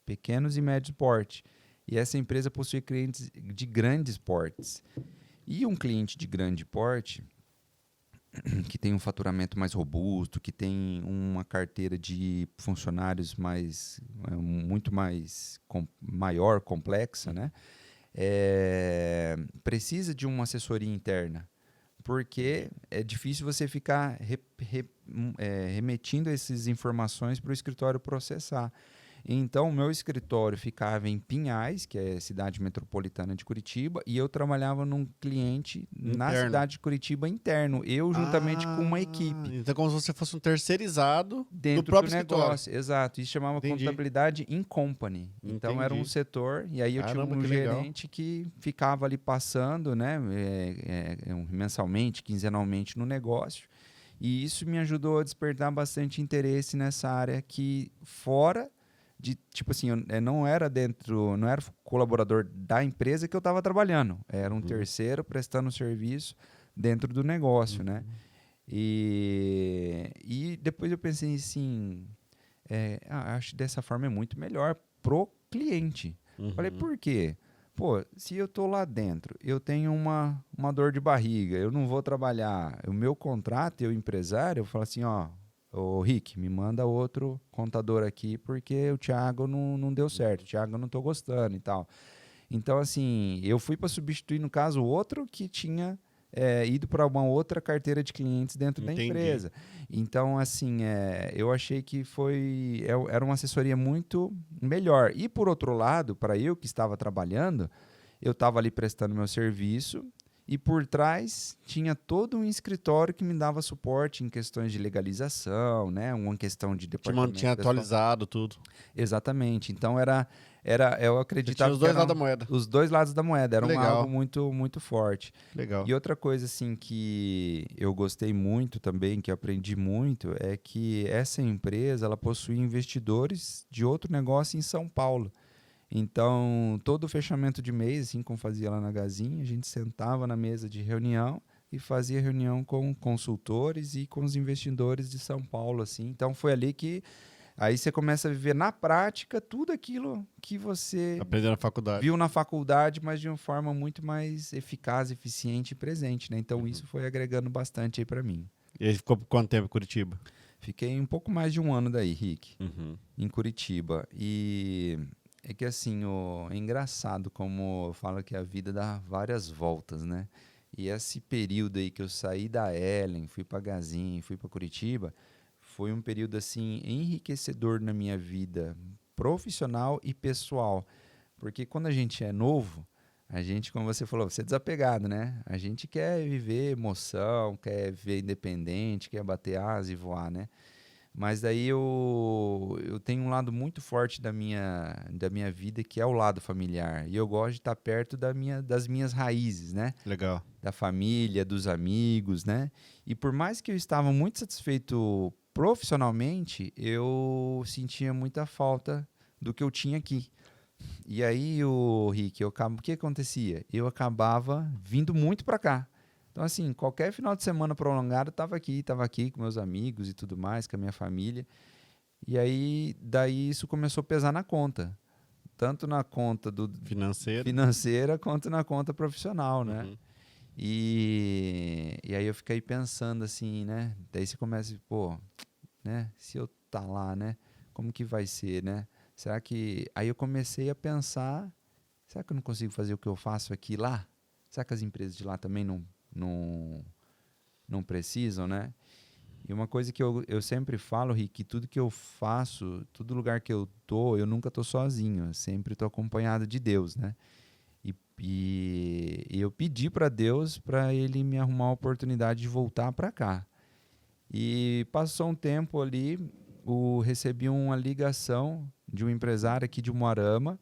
pequenos e médios porte. E essa empresa possui clientes de grandes portes. E um cliente de grande porte, que tem um faturamento mais robusto, que tem uma carteira de funcionários muito mais maior, complexa, né? Precisa de uma assessoria interna, porque é difícil você ficar remetindo essas informações para o escritório processar. Então, o meu escritório ficava em Pinhais, que é a cidade metropolitana de Curitiba, e eu trabalhava num cliente na Interno. cidade de Curitiba interno, eu juntamente com uma equipe Então, como se você fosse um terceirizado dentro do próprio do escritório. negócio. Exato, isso chamava Entendi. contabilidade in company. Então, era um Entendi. setor, e aí eu Caramba, tinha um que legal. gerente que ficava ali passando, né, mensalmente, quinzenalmente no negócio. E isso me ajudou a despertar bastante interesse nessa área que fora de, tipo assim, eu não era colaborador da empresa que eu estava trabalhando. Era um terceiro prestando serviço dentro do negócio, né? E depois eu pensei assim, acho que dessa forma é muito melhor pro cliente. Falei, por quê? Pô, se eu tô lá dentro, eu tenho uma dor de barriga, eu não vou trabalhar. O meu contrato, eu empresário, eu falo assim, ó, ô Rick, me manda outro contador aqui, porque o Thiago não deu certo, o Thiago eu não tô gostando e tal. Então, assim, eu fui para substituir, no caso, outro que tinha ido para uma outra carteira de clientes dentro da Entendi. empresa. Então, assim, eu achei que era uma assessoria muito melhor. E, por outro lado, para eu que estava trabalhando, eu estava ali prestando meu serviço E por trás tinha todo um escritório que me dava suporte em questões de legalização, né? Uma questão de Te departamento mantinha pessoal. atualizado, tudo. Exatamente. Então eu Você tinha acreditava os que dois lados eram da moeda. os dois lados da moeda, era Legal. algo muito, muito forte. Legal. E outra coisa assim que eu gostei muito também, que eu aprendi muito, é que essa empresa ela possui investidores de outro negócio em São Paulo. Então, todo fechamento de mês, assim como fazia lá na Gazin, a gente sentava na mesa de reunião e fazia reunião com consultores e com os investidores de São Paulo, assim. Então, foi ali que aí você começa a viver na prática tudo aquilo que você Aprendeu na faculdade. viu na faculdade, mas de uma forma muito mais eficaz, eficiente e presente, né? Então, isso foi agregando bastante aí para mim. E aí ficou por quanto tempo em Curitiba? Fiquei um pouco mais de um ano daí, Rick, em Curitiba. E é que assim, é engraçado como eu falo que a vida dá várias voltas, né? E esse período aí que eu saí da Ellen, fui para Gazin, fui para Curitiba, foi um período assim enriquecedor na minha vida profissional e pessoal. Porque quando a gente é novo, a gente, como você falou, você é desapegado, né? A gente quer viver emoção, quer viver independente, quer bater asa e voar, né? Mas daí eu tenho um lado muito forte da minha vida, que é o lado familiar. E eu gosto de estar perto das minhas raízes, né? Legal. Da família, dos amigos, né? E por mais que eu estava muito satisfeito profissionalmente, eu sentia muita falta do que eu tinha aqui. E aí, Rick, o que acontecia? Eu acabava vindo muito para cá. Então, assim, qualquer final de semana prolongado, eu estava aqui com meus amigos e tudo mais, com a minha família. E aí, daí isso começou a pesar na conta. Tanto na conta financeira quanto na conta profissional, né? E aí eu fiquei pensando assim, né? Daí você começa, pô, né? Se eu tá lá, né? Como que vai ser, né? Será que... Aí eu comecei a pensar, será que eu não consigo fazer o que eu faço aqui lá? Será que as empresas de lá também não precisam, né? E uma coisa que eu sempre falo, Rick, que tudo que eu faço, todo lugar que eu tô, eu nunca tô sozinho, eu sempre tô acompanhado de Deus, né? E eu pedi para Deus para ele me arrumar a oportunidade de voltar para cá. E passou um tempo ali, recebi uma ligação de um empresário aqui de Umuarama,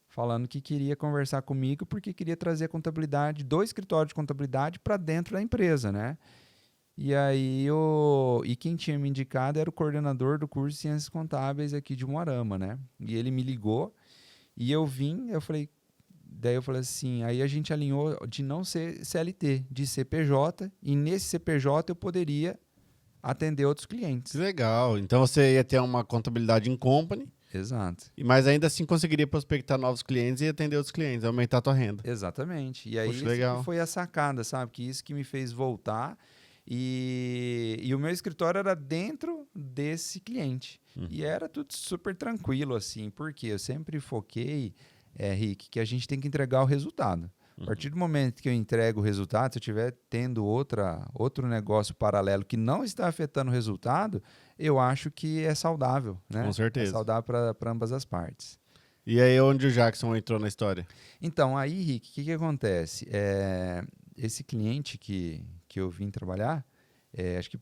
falando que queria conversar comigo porque queria trazer a contabilidade do escritório de contabilidade para dentro da empresa, né? E aí, quem tinha me indicado era o coordenador do curso de Ciências Contábeis aqui de Umuarama, né? E ele me ligou e daí eu falei assim, aí a gente alinhou de não ser CLT, de CPJ, e nesse CPJ eu poderia atender outros clientes. Que legal. Então você ia ter uma contabilidade em company. Exato. Mas ainda assim conseguiria prospectar novos clientes e atender outros clientes, aumentar a tua renda. Exatamente. E aí Poxa, isso legal. que foi a sacada, sabe? Que isso que me fez voltar. E o meu escritório era dentro desse cliente. E era tudo super tranquilo, assim, porque eu sempre foquei, Rick, que a gente tem que entregar o resultado. A partir do momento que eu entrego o resultado, se eu estiver tendo outro negócio paralelo que não está afetando o resultado, eu acho que é saudável, né? Com certeza. É saudável para ambas as partes. E aí onde o Jackson entrou na história? Então, aí, Rick, o que acontece? Esse cliente que eu vim trabalhar, acho que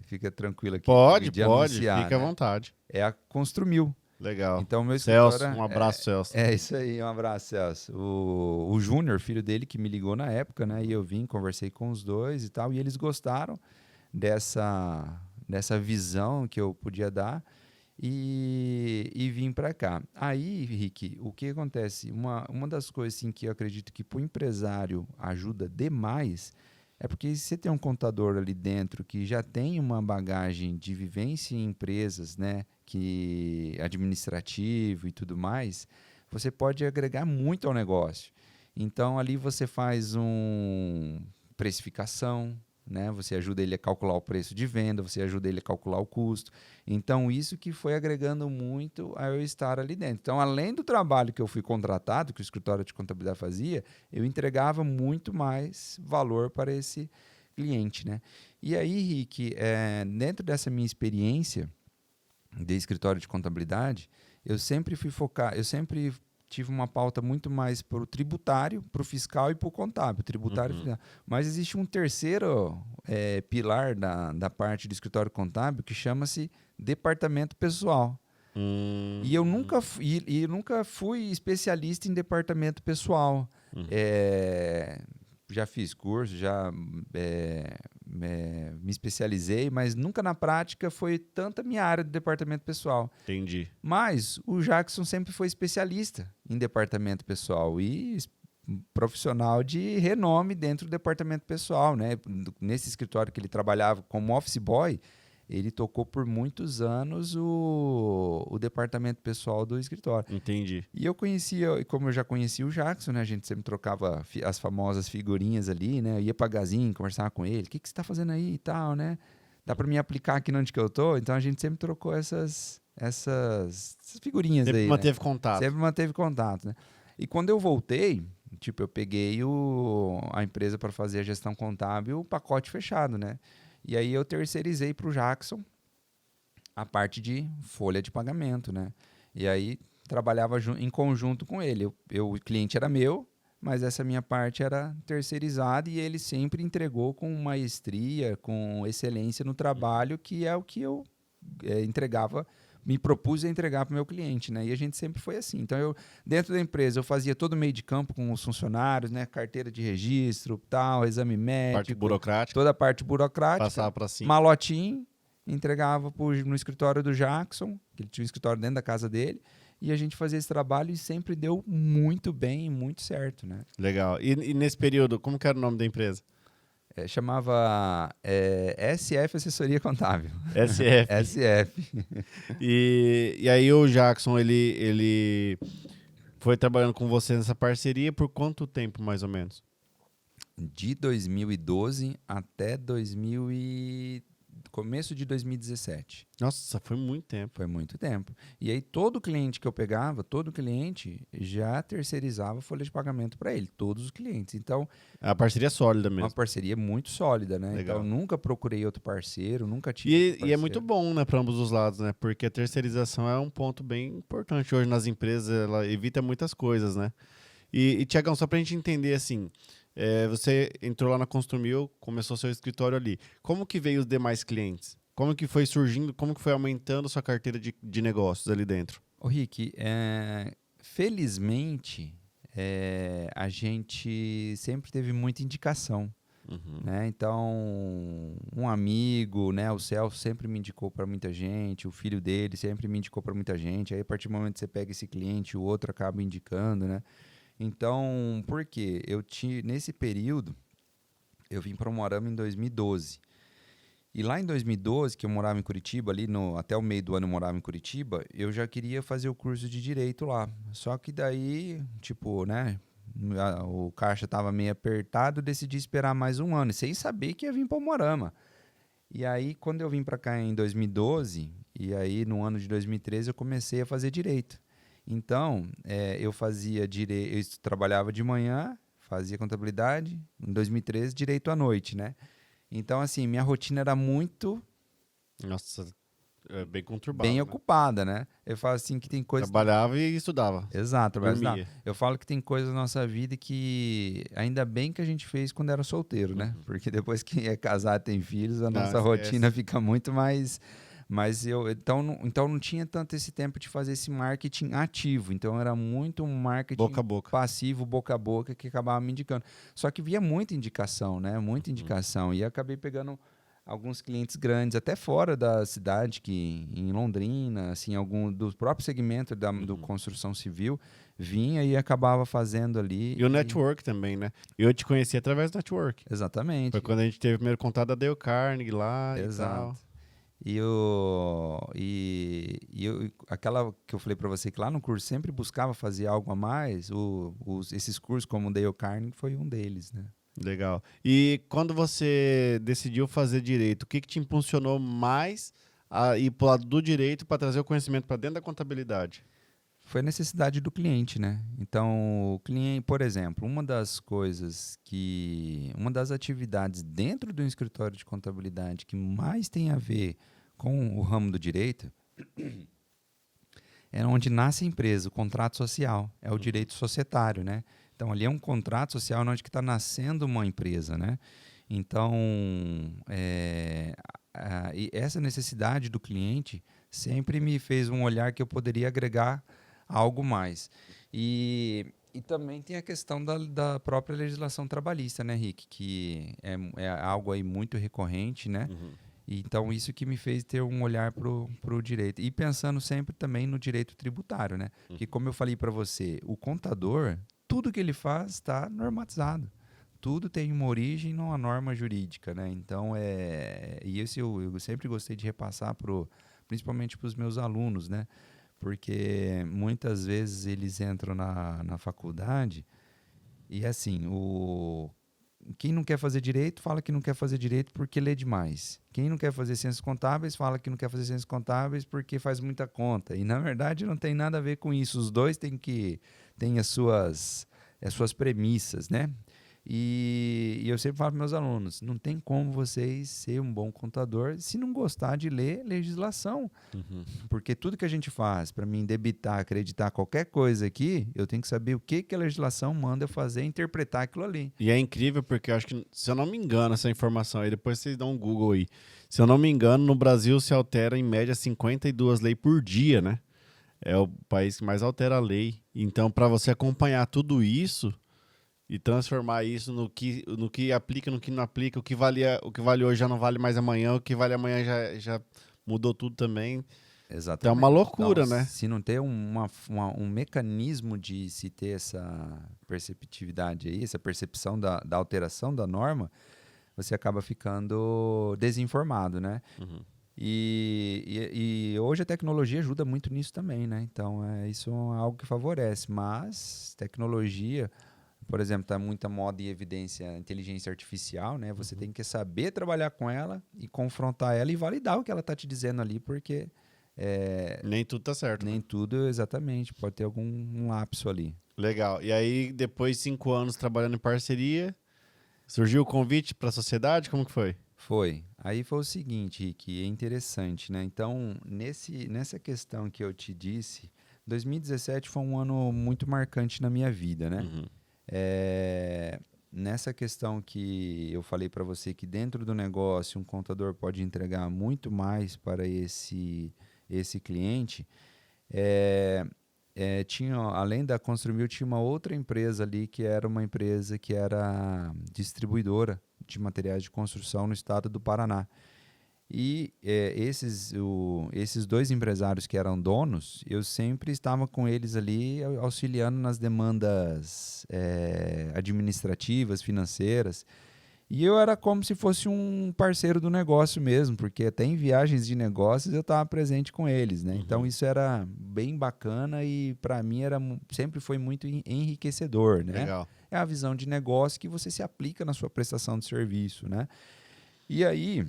fica tranquilo aqui. Pode, anunciar, fica à né? vontade. É a Construmil. Legal. Então, meu escritório... Celso, um abraço, Celso. É isso aí, um abraço, Celso. O Júnior, filho dele, que me ligou na época, né? E eu conversei com os dois e tal, e eles gostaram dessa visão que eu podia dar e vim para cá. Aí, Rick, o que acontece? Uma das coisas assim, que eu acredito que para o empresário ajuda demais é porque se você tem um contador ali dentro que já tem uma bagagem de vivência em empresas, né, que administrativo e tudo mais, você pode agregar muito ao negócio. Então, ali você faz precificação, né? Você ajuda ele a calcular o preço de venda, você ajuda ele a calcular o custo. Então, isso que foi agregando muito a eu estar ali dentro. Então, além do trabalho que eu fui contratado, que o escritório de contabilidade fazia, eu entregava muito mais valor para esse cliente, né? E aí, Rick, dentro dessa minha experiência de escritório de contabilidade, eu sempre tive uma pauta muito mais para o tributário, para o fiscal e para o contábil. Tributário e fiscal. Mas existe um terceiro pilar da parte do escritório contábil que chama-se departamento pessoal. E eu nunca fui especialista em departamento pessoal. Já fiz curso, já me especializei, mas nunca na prática foi tanta minha área de departamento pessoal. Entendi. Mas o Jackson sempre foi especialista em departamento pessoal e profissional de renome dentro do departamento pessoal, né? Nesse escritório que ele trabalhava como office boy, ele tocou por muitos anos o departamento pessoal do escritório. Entendi. E eu conhecia, como eu já conhecia o Jackson, né? A gente sempre trocava as famosas figurinhas ali, né? Eu ia pra Gazin, conversava com ele. O que você tá fazendo aí e tal, né? Dá pra me aplicar aqui onde que eu tô? Então a gente sempre trocou essas figurinhas Sempre aí, manteve né? contato. Sempre manteve contato, né? E quando eu voltei, tipo, eu peguei a empresa para fazer a gestão contábil, o pacote fechado, né? E aí eu terceirizei para o Jackson a parte de folha de pagamento, né? E aí trabalhava em conjunto com ele. O cliente era meu, mas essa minha parte era terceirizada e ele sempre entregou com maestria, com excelência no trabalho, que é o que eu entregava, me propus a entregar para o meu cliente, né? E a gente sempre foi assim. Então, dentro da empresa, eu fazia todo o meio de campo com os funcionários, né? Carteira de registro, tal, exame médico. Parte burocrática. Toda a parte burocrática. Passava para cima. Malotinho, entregava no escritório do Jackson, que ele tinha um escritório dentro da casa dele, e a gente fazia esse trabalho e sempre deu muito bem e muito certo, né? Legal. E nesse período, como que era o nome da empresa? Chamava SF Assessoria Contábil. SF. SF. E aí o Jackson, ele foi trabalhando com você nessa parceria por quanto tempo, mais ou menos? De 2012 até começo de 2017. Nossa, foi muito tempo. Foi muito tempo. E aí todo cliente que eu pegava, todo cliente já terceirizava a folha de pagamento para ele, todos os clientes. Então, A parceria sólida mesmo. uma parceria muito sólida, né? Legal. Então, nunca procurei outro parceiro, nunca tive outro E é parceiro. muito bom, né, para ambos os lados, né? Porque a terceirização é um ponto bem importante hoje nas empresas, ela evita muitas coisas, né? E Tiagão, só pra gente entender assim, você entrou lá na Construmil, começou seu escritório ali. Como que veio os demais clientes? Como que foi surgindo, como que foi aumentando a sua carteira de negócios ali dentro? Ô Rick, felizmente a gente sempre teve muita indicação. Né? Então, um amigo, né? O Celso sempre me indicou para muita gente, o filho dele sempre me indicou para muita gente. Aí, a partir do momento que você pega esse cliente, o outro acaba indicando, né? Então, por quê? Nesse período, eu vim para Umuarama em 2012. E lá em 2012, que eu morava em Curitiba, até o meio do ano eu morava em Curitiba, eu já queria fazer o curso de Direito lá. Só que daí, tipo, né? O caixa estava meio apertado, decidi esperar mais um ano, sem saber que ia vir para Umuarama. E aí, quando eu vim para cá em 2012, e aí no ano de 2013 eu comecei a fazer Direito. Então, eu fazia Direito, eu trabalhava de manhã, fazia contabilidade, em 2013 Direito à noite, né? Então, assim, minha rotina era muito... Nossa, bem conturbada. Bem né? ocupada, né? Eu falo assim que tem coisas... Trabalhava e estudava. Exato, Dormia. eu falo que tem coisas na nossa vida que ainda bem que a gente fez quando era solteiro, né? Porque depois que é casado e tem filhos, a nossa rotina fica muito mais... Então não tinha tanto esse tempo de fazer esse marketing ativo. Então era muito um marketing Boca a boca. passivo, boca a boca, que acabava me indicando. Só que via muita indicação, né? Muita indicação. E acabei pegando alguns clientes grandes, até fora da cidade, que em Londrina, assim, algum do próprio segmento do construção civil, vinha e acabava fazendo ali. E o network também, né? Eu te conheci através do network. Exatamente. Foi quando a gente teve o primeiro contato da Dale Carnegie lá Exato. e tal. Aquela que eu falei para você que lá no curso sempre buscava fazer algo a mais, esses cursos como o Dale Carnegie foi um deles, né? Legal. E quando você decidiu fazer direito, o que te impulsionou mais a ir pro lado do direito para trazer o conhecimento para dentro da contabilidade? Foi a necessidade do cliente, né? Então, o cliente, por exemplo, uma das atividades dentro do escritório de contabilidade que mais tem a ver com o ramo do direito é onde nasce a empresa, o contrato social, é o direito societário, né? Então, ali é um contrato social onde está nascendo uma empresa, né? Então, e essa necessidade do cliente sempre me fez um olhar que eu poderia agregar algo mais. E também tem a questão da própria legislação trabalhista, né, Rick? Que é algo aí muito recorrente, né? Então, isso que me fez ter um olhar para o direito. E pensando sempre também no direito tributário, né? Porque, como eu falei para você, o contador, tudo que ele faz está normatizado. Tudo tem uma origem numa norma jurídica, né? Então, e isso eu sempre gostei de repassar principalmente para os meus alunos, né? Porque muitas vezes eles entram na faculdade e, assim, quem não quer fazer direito fala que não quer fazer direito porque lê demais. Quem não quer fazer ciências contábeis fala que não quer fazer ciências contábeis porque faz muita conta. E, na verdade, não tem nada a ver com isso. Os dois têm as suas premissas, né? E eu sempre falo para meus alunos, não tem como vocês ser um bom contador se não gostar de ler legislação. Porque tudo que a gente faz, para mim debitar, acreditar qualquer coisa aqui, eu tenho que saber o que a legislação manda eu fazer e interpretar aquilo ali. E é incrível porque eu acho que, se eu não me engano, essa informação aí, depois vocês dão um Google aí. Se eu não me engano, no Brasil se altera em média 52 leis por dia, né? É o país que mais altera a lei. Então, para você acompanhar tudo isso e transformar isso no que aplica, no que não aplica, o que vale hoje já não vale mais amanhã, o que vale amanhã já mudou tudo também. Exatamente. Então é uma loucura, então, né? Se não ter um mecanismo de se ter essa perceptividade aí, essa percepção da alteração da norma, você acaba ficando desinformado, né? E hoje a tecnologia ajuda muito nisso também, né? Então, isso é algo que favorece. Mas tecnologia, por exemplo, está muita moda e evidência a inteligência artificial, né? Você tem que saber trabalhar com ela e confrontar ela e validar o que ela está te dizendo ali, porque nem tudo tá certo. Nem tudo, exatamente. Pode ter algum lapso ali. Legal. E aí, depois de 5 anos trabalhando em parceria, surgiu o convite para a sociedade? Como que foi? Foi. Aí foi o seguinte, Rick, é interessante, né? Então, nessa questão que eu te disse, 2017 foi um ano muito marcante na minha vida, né? Nessa questão que eu falei para você que dentro do negócio um contador pode entregar muito mais para esse cliente, além da Construmil, tinha uma outra empresa ali que era uma empresa que era distribuidora de materiais de construção no estado do Paraná. E esses dois empresários que eram donos, eu sempre estava com eles ali auxiliando nas demandas administrativas, financeiras. E eu era como se fosse um parceiro do negócio mesmo, porque até em viagens de negócios eu estava presente com eles, né? Então isso era bem bacana e para mim sempre foi muito enriquecedor, né? Legal. É a visão de negócio que você se aplica na sua prestação de serviço, né? E aí,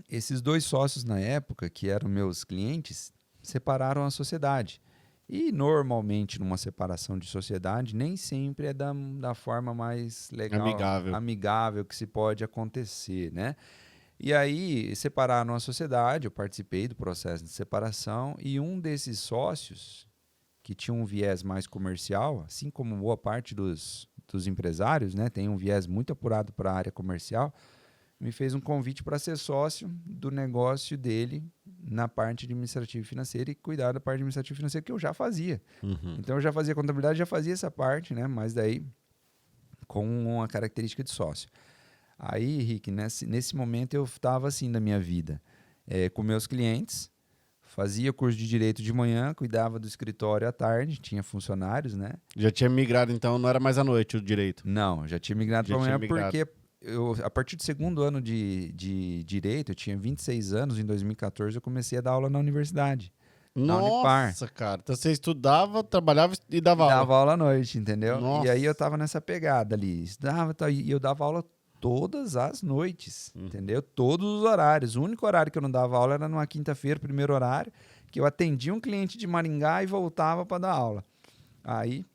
esses dois sócios na época, que eram meus clientes, separaram a sociedade. E normalmente numa separação de sociedade nem sempre é da forma mais legal, amigável que se pode acontecer, né? E aí separaram a sociedade, eu participei do processo de separação e um desses sócios, que tinha um viés mais comercial, assim como boa parte dos empresários, né, tem um viés muito apurado para a área comercial, me fez um convite para ser sócio do negócio dele na parte administrativa e financeira e cuidar da parte administrativa e financeira que eu já fazia. Então eu já fazia contabilidade, já fazia essa parte, né? Mas daí com uma característica de sócio. Aí, Rick, nesse momento eu estava assim na minha vida, com meus clientes, fazia curso de direito de manhã, cuidava do escritório à tarde, tinha funcionários, né? Já tinha migrado, então não era mais à noite o direito? Não, já tinha migrado para amanhã porque a partir do segundo ano de direito, eu tinha 26 anos, em 2014 eu comecei a dar aula na universidade. Nossa, cara. Então você estudava, trabalhava e dava aula. Dava aula à noite, entendeu? Nossa. E aí eu tava nessa pegada ali. Estudava e eu dava aula todas as noites, entendeu? Todos os horários. O único horário que eu não dava aula era numa quinta-feira, primeiro horário, que eu atendia um cliente de Maringá e voltava para dar aula. Aí,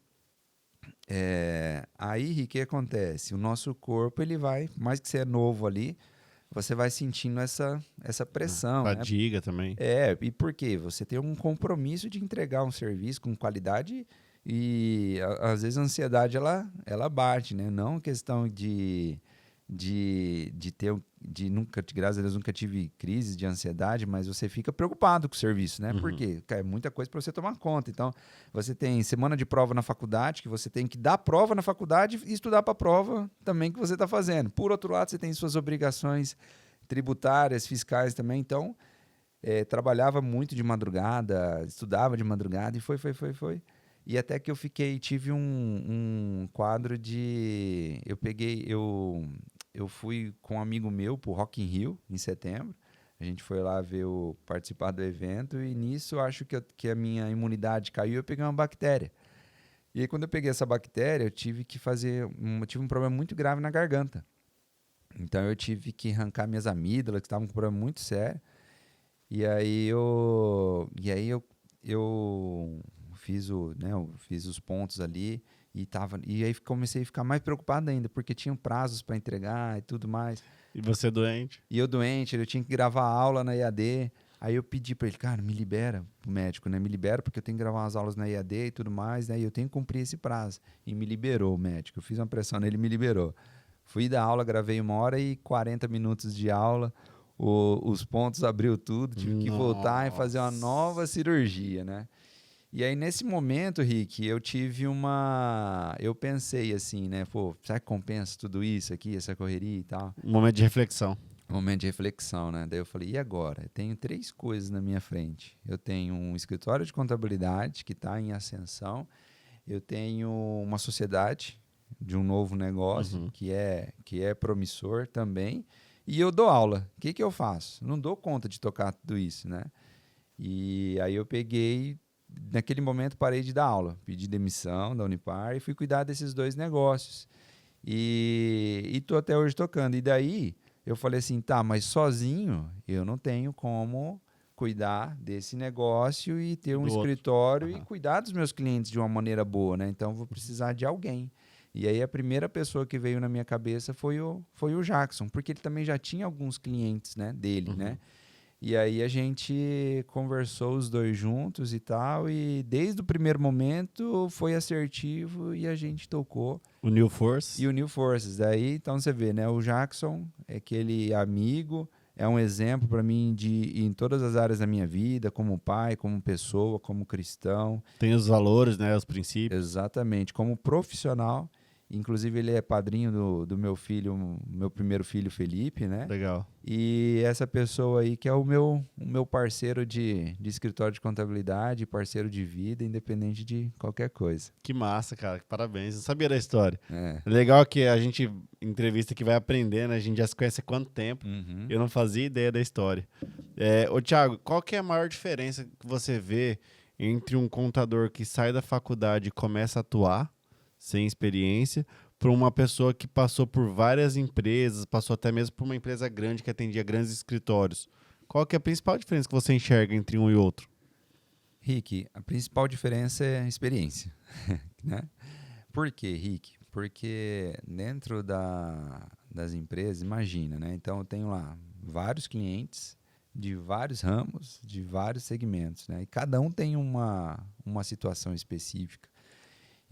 o que acontece? O nosso corpo, ele vai, mais que você é novo ali, você vai sentindo essa pressão, né? Fadiga também. E por quê? Você tem um compromisso de entregar um serviço com qualidade e às vezes a ansiedade ela bate, né? Não questão de ter, graças a Deus nunca tive crise de ansiedade, mas você fica preocupado com o serviço, né? Porque é muita coisa para você tomar conta. Então, você tem semana de prova na faculdade, que você tem que dar prova na faculdade e estudar para a prova também que você está fazendo. Por outro lado, você tem suas obrigações tributárias, fiscais também. Então, trabalhava muito de madrugada, estudava de madrugada e foi. E até que tive um quadro de... Eu fui com um amigo meu pro Rock in Rio, em setembro. A gente foi lá participar do evento e nisso eu acho que a minha imunidade caiu e eu peguei uma bactéria. E aí quando eu peguei essa bactéria, eu tive um problema muito grave na garganta. Então eu tive que arrancar minhas amígdalas, que estavam com um problema muito sério. E aí eu fiz os pontos ali e aí comecei a ficar mais preocupado ainda, porque tinham prazos para entregar e tudo mais. E você doente? E eu doente, eu tinha que gravar aula na EAD. Aí eu pedi para ele, cara, me libera, pro médico, né? Me libera porque eu tenho que gravar umas aulas na EAD e tudo mais, né? E eu tenho que cumprir esse prazo. E me liberou o médico. Eu fiz uma pressão nele e me liberou. Fui dar aula, gravei 1h40 de aula. Os pontos abriu tudo, tive que voltar e fazer uma nova cirurgia, né? E aí, nesse momento, Rick, eu pensei assim, né? Pô, será que compensa tudo isso aqui, essa correria e tal? Um momento de reflexão. Um momento de reflexão, né? Daí eu falei, e agora? Eu tenho 3 coisas na minha frente. Eu tenho um escritório de contabilidade que está em ascensão. Eu tenho uma sociedade de um novo negócio que é promissor também. E eu dou aula. O que eu faço? Não dou conta de tocar tudo isso, né? E aí eu peguei... Naquele momento parei de dar aula, pedi demissão da Unipar e fui cuidar desses 2 negócios. E tô até hoje tocando. E daí eu falei assim, tá, mas sozinho eu não tenho como cuidar desse negócio e ter um escritório e cuidar dos meus clientes de uma maneira boa, né? Então vou precisar de alguém. E aí a primeira pessoa que veio na minha cabeça foi o Jackson, porque ele também já tinha alguns clientes, né, dele, né? E aí a gente conversou os 2 juntos e tal, e desde o primeiro momento foi assertivo e a gente tocou. O New Force. E o New Forces. Daí, então você vê, né? O Jackson é aquele amigo, é um exemplo para mim em todas as áreas da minha vida, como pai, como pessoa, como cristão. Tem os valores, né? Os princípios. Exatamente. Como profissional. Inclusive, ele é padrinho do meu filho, meu primeiro filho, Felipe, né? Legal. E essa pessoa aí que é o meu parceiro de escritório de contabilidade, parceiro de vida, independente de qualquer coisa. Que massa, cara. Parabéns. Eu sabia da história. É. Legal que a gente, entrevista que vai aprendendo, a gente já se conhece há quanto tempo. Eu não fazia ideia da história. Ô, Thiago, qual que é a maior diferença que você vê entre um contador que sai da faculdade e começa a atuar sem experiência, para uma pessoa que passou por várias empresas, passou até mesmo por uma empresa grande que atendia grandes escritórios? Qual que é a principal diferença que você enxerga entre um e outro? Rick, a principal diferença é a experiência. Né? Por quê, Rick? Porque dentro das empresas, imagina, né? Então eu tenho lá vários clientes de vários ramos, de vários segmentos, né? E cada um tem uma situação específica.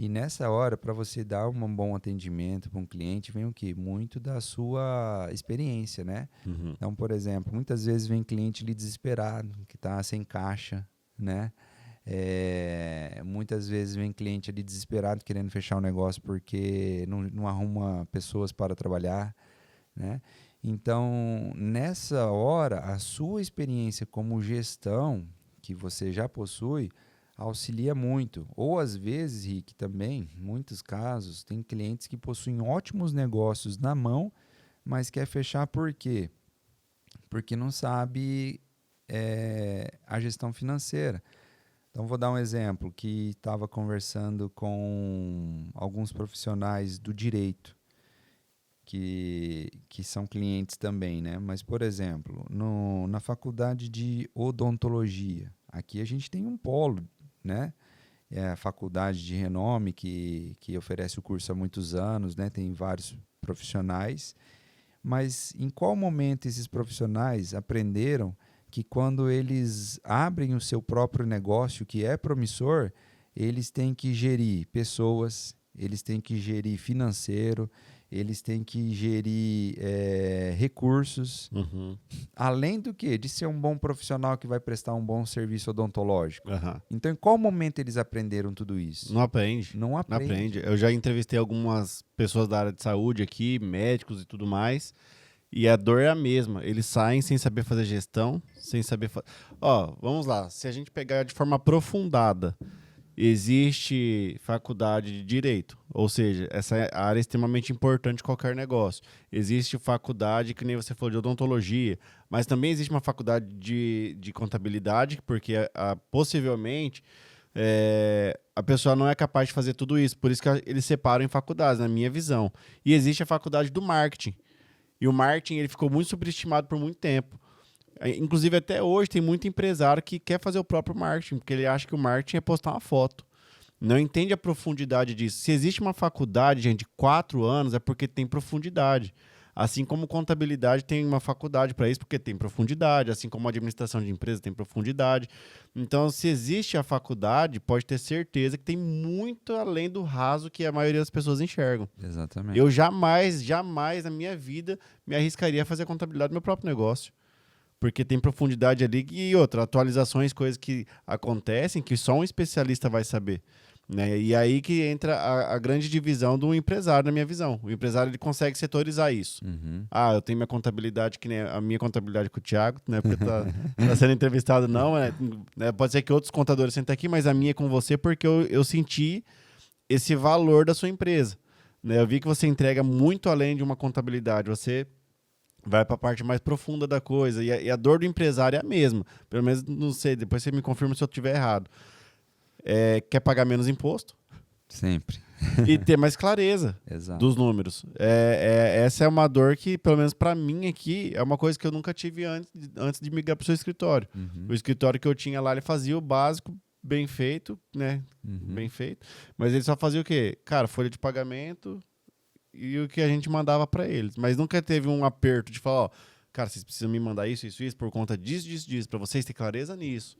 E nessa hora, para você dar um bom atendimento para um cliente, vem o quê? Muito da sua experiência, né? Então, por exemplo, muitas vezes vem cliente ali desesperado, que está sem caixa, né? Muitas vezes vem cliente ali desesperado querendo fechar o negócio porque não arruma pessoas para trabalhar, né? Então, nessa hora, a sua experiência como gestão que você já possui auxilia muito. Ou às vezes, Rick, também, em muitos casos, tem clientes que possuem ótimos negócios na mão, mas quer fechar por quê? Porque não sabe a gestão financeira. Então, vou dar um exemplo que estava conversando com alguns profissionais do direito, que são clientes também, né? Mas, por exemplo, na faculdade de odontologia, aqui a gente tem um polo, né? É a faculdade de renome que oferece o curso há muitos anos, né? Tem vários profissionais, Mas em qual momento esses profissionais aprenderam que quando eles abrem o seu próprio negócio, que é promissor, eles têm que gerir pessoas, eles têm que gerir financeiro, eles têm que gerir recursos, além do que? De ser um bom profissional que vai prestar um bom serviço odontológico. Então, em qual momento eles aprenderam tudo isso? Não aprende. Não aprende. Eu já entrevistei algumas pessoas da área de saúde aqui, médicos e tudo mais, e a dor é a mesma. Eles saem sem saber fazer gestão, sem saber... vamos lá. Se a gente pegar de forma aprofundada, existe faculdade de direito, ou seja, essa área é extremamente importante em qualquer negócio. Existe faculdade, que nem você falou, de odontologia, mas também existe uma faculdade de contabilidade, porque possivelmente a pessoa não é capaz de fazer tudo isso. Por isso que eles separam em faculdades, na minha visão. E existe a faculdade do marketing. E o marketing ele ficou muito superestimado por muito tempo. Inclusive, até hoje, tem muito empresário que quer fazer o próprio marketing, porque ele acha que o marketing é postar uma foto. Não entende a profundidade disso. Se existe uma faculdade, gente, de 4 anos, é porque tem profundidade. Assim como contabilidade tem uma faculdade para isso, porque tem profundidade. Assim como administração de empresa tem profundidade. Então, se existe a faculdade, pode ter certeza que tem muito além do raso que a maioria das pessoas enxergam. Exatamente. Eu jamais na minha vida me arriscaria a fazer contabilidade do meu próprio negócio. Porque tem profundidade ali e atualizações, coisas que acontecem que só um especialista vai saber. Né? E aí que entra a grande divisão do empresário, na minha visão. O empresário ele consegue setorizar isso. Eu tenho minha contabilidade, que nem a minha contabilidade com o Thiago, né? Porque tá sendo entrevistado, não. Né? Pode ser que outros contadores sentem aqui, mas a minha é com você porque eu senti esse valor da sua empresa. Né? Eu vi que você entrega muito além de uma contabilidade. Você vai para a parte mais profunda da coisa. E a dor do empresário é a mesma. Pelo menos, não sei, depois você me confirma se eu estiver errado. Quer pagar menos imposto. Sempre. E ter mais clareza dos números. Essa é uma dor que, pelo menos para mim aqui, é uma coisa que eu nunca tive antes de migrar para o seu escritório. O escritório que eu tinha lá, ele fazia o básico, bem feito, né? Bem feito. Mas ele só fazia o quê? Cara, folha de pagamento... e o que a gente mandava para eles. Mas nunca teve um aperto de falar, cara, vocês precisam me mandar isso por conta disso, para vocês terem clareza nisso.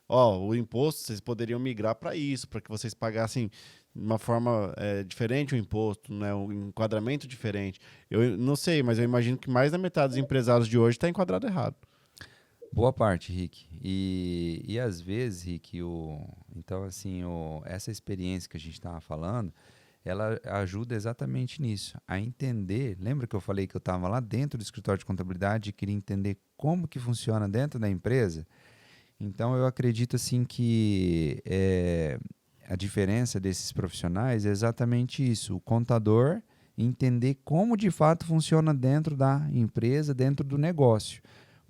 O imposto, vocês poderiam migrar para isso, para que vocês pagassem de uma forma diferente o imposto, né, um enquadramento diferente. Eu não sei, mas eu imagino que mais da metade dos empresários de hoje está enquadrado errado. Boa parte, Rick. E às vezes, Rick, então assim, essa experiência que a gente estava falando, ela ajuda exatamente nisso, a entender. Lembra que eu falei que eu estava lá dentro do escritório de contabilidade e queria entender como que funciona dentro da empresa? Então, eu acredito assim que a diferença desses profissionais é exatamente isso. O contador entender como de fato funciona dentro da empresa, dentro do negócio.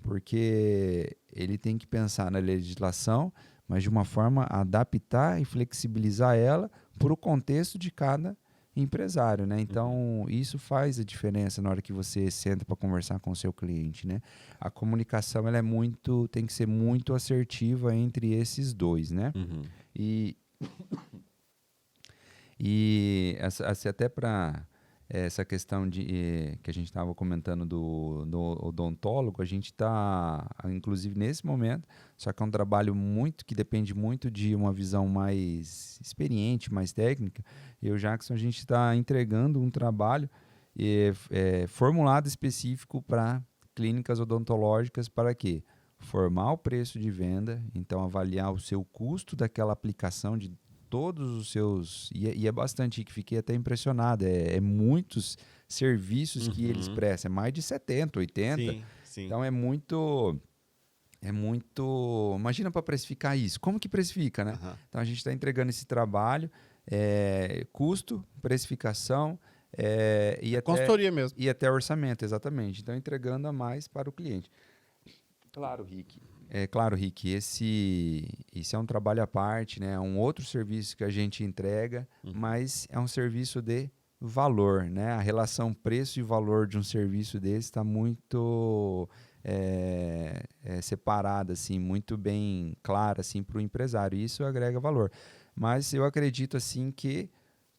Porque ele tem que pensar na legislação, mas de uma forma a adaptar e flexibilizar ela para o contexto de cada empresário, né? Então, isso faz a diferença na hora que você senta para conversar com o seu cliente, né? A comunicação ela tem que ser muito assertiva entre esses dois, né? E até para essa questão que a gente estava comentando do odontólogo, a gente está, inclusive nesse momento, só que é um trabalho que depende muito de uma visão mais experiente, mais técnica. Eu, Jackson, a gente está entregando um trabalho formulado específico para clínicas odontológicas para quê? Formar o preço de venda, então avaliar o seu custo daquela aplicação de todos os seus... E é bastante, que fiquei até impressionado. É muitos serviços que eles prestam. É mais de 70, 80. Sim. Então é muito... Imagina para precificar isso. Como que precifica, né? Então a gente está entregando esse trabalho, custo, precificação... consultoria mesmo. E até orçamento, exatamente. Então entregando a mais para o cliente. Claro, Rick, esse é um trabalho à parte, né? É um outro serviço que a gente entrega, mas é um serviço de valor, né? A relação preço e valor de um serviço desse está muito separada, assim, muito bem clara assim, para o empresário. E isso agrega valor. Mas eu acredito assim que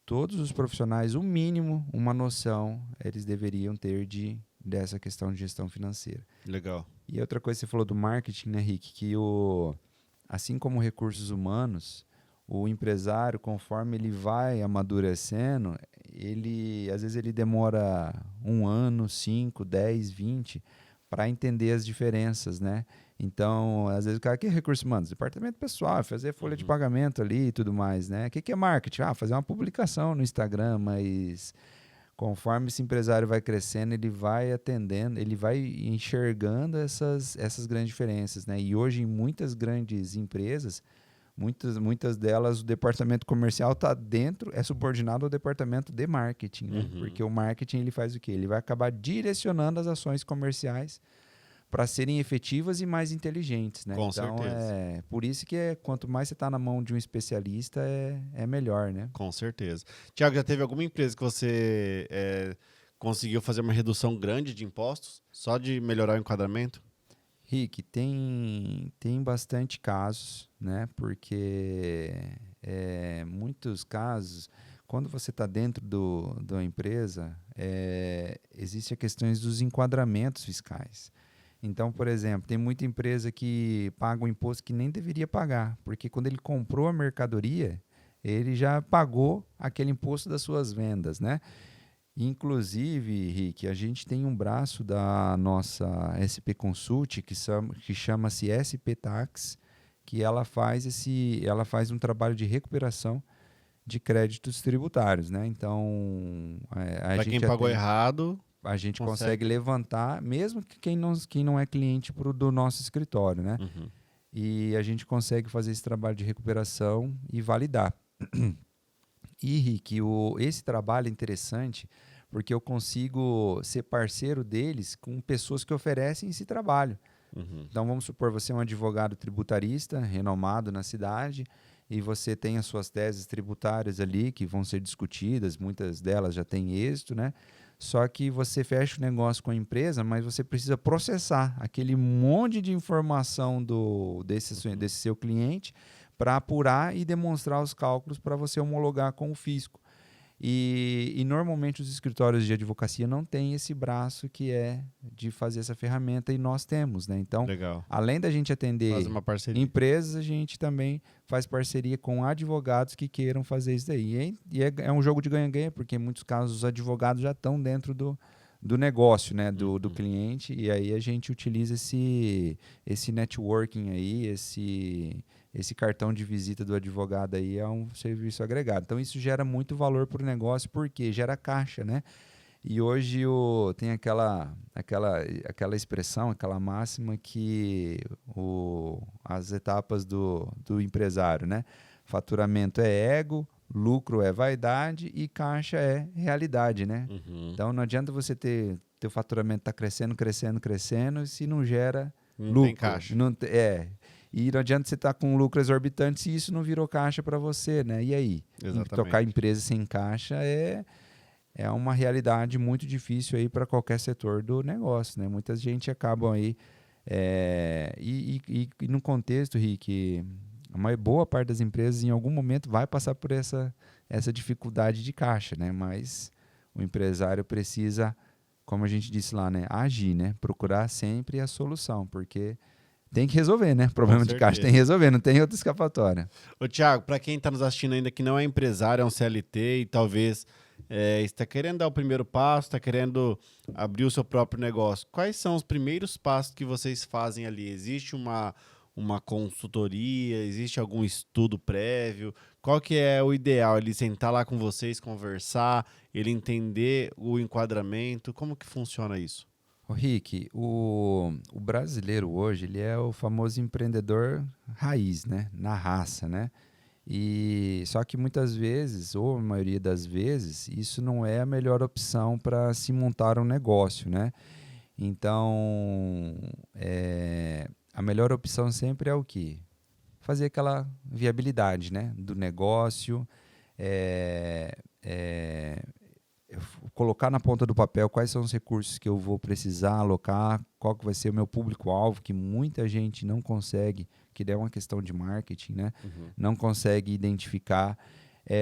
todos os profissionais, o mínimo, uma noção, eles deveriam ter de dessa questão de gestão financeira. Legal. E outra coisa, você falou do marketing, né, Rick? Que assim como recursos humanos, o empresário, conforme ele vai amadurecendo, às vezes ele demora 1 ano, 5, 10, 20 para entender as diferenças, né? Então, às vezes o cara quer recursos humanos, departamento pessoal, fazer folha de pagamento ali e tudo mais, né? O que é marketing? Fazer uma publicação no Instagram, mas conforme esse empresário vai crescendo, ele vai atendendo, ele vai enxergando essas grandes diferenças, né? E hoje em muitas grandes empresas, muitas delas, o departamento comercial é subordinado ao departamento de marketing, né? Porque o marketing ele faz o quê? Ele vai acabar direcionando as ações comerciais para serem efetivas e mais inteligentes, né? Com então, certeza. por isso que quanto mais você está na mão de um especialista, é melhor, né? Com certeza. Tiago, já teve alguma empresa que você conseguiu fazer uma redução grande de impostos só de melhorar o enquadramento? Rick, tem bastante casos, né? Porque muitos casos, quando você está dentro da empresa, existem as questões dos enquadramentos fiscais. Então, por exemplo, tem muita empresa que paga um imposto que nem deveria pagar, porque quando ele comprou a mercadoria, ele já pagou aquele imposto das suas vendas, né? Inclusive, Rick, a gente tem um braço da nossa SP Consult que chama-se SP Tax, que ela faz um trabalho de recuperação de créditos tributários, né? Então, Para quem pagou errado, a gente consegue levantar, mesmo que quem não é cliente do nosso escritório, né? E a gente consegue fazer esse trabalho de recuperação e validar. E, Rick, esse trabalho é interessante porque eu consigo ser parceiro deles com pessoas que oferecem esse trabalho. Então, vamos supor, você é um advogado tributarista renomado na cidade e você tem as suas teses tributárias ali que vão ser discutidas, muitas delas já têm êxito, né? Só que você fecha o negócio com a empresa, mas você precisa processar aquele monte de informação desse seu cliente para apurar e demonstrar os cálculos para você homologar com o fisco. E normalmente os escritórios de advocacia não têm esse braço que é de fazer essa ferramenta e nós temos, né? Então, legal. Além da gente atender empresas, a gente também faz parceria com advogados que queiram fazer isso daí. E é um jogo de ganha-ganha, porque em muitos casos os advogados já estão dentro do negócio, né? do cliente, e aí a gente utiliza esse networking aí, esse cartão de visita do advogado aí é um serviço agregado. Então, isso gera muito valor para o negócio, porque gera caixa, né? E hoje tem aquela expressão, aquela máxima que as etapas do empresário, né? Faturamento é ego, lucro é vaidade e caixa é realidade, né? Então, não adianta você teu faturamento tá crescendo, se não gera lucro. Tem caixa. E não adianta você estar com um lucro exorbitante se isso não virou caixa para você, né? E aí? Exatamente. Tocar empresa sem caixa é uma realidade muito difícil aí para qualquer setor do negócio, né? Muita gente acaba aí e no contexto, Rick, uma boa parte das empresas em algum momento vai passar por essa dificuldade de caixa, né? Mas o empresário precisa, como a gente disse lá, né? Agir, né? Procurar sempre a solução, porque tem que resolver, né? Problema de caixa tem que resolver, não tem outra escapatória. Ô, Thiago, para quem está nos assistindo ainda que não é empresário, é um CLT e talvez está querendo dar o primeiro passo, está querendo abrir o seu próprio negócio, quais são os primeiros passos que vocês fazem ali? Existe uma consultoria? Existe algum estudo prévio? Qual que é o ideal? Ele sentar lá com vocês, conversar, ele entender o enquadramento? Como que funciona isso? Ô Rick, o brasileiro hoje ele é o famoso empreendedor raiz, né? Na raça, né? E só que muitas vezes, ou a maioria das vezes, isso não é a melhor opção para se montar um negócio, né? Então, a melhor opção sempre é o quê? Fazer aquela viabilidade, né? Do negócio, colocar na ponta do papel quais são os recursos que eu vou precisar alocar, qual que vai ser o meu público-alvo, que muita gente não consegue, que é uma questão de marketing, né? Não consegue identificar.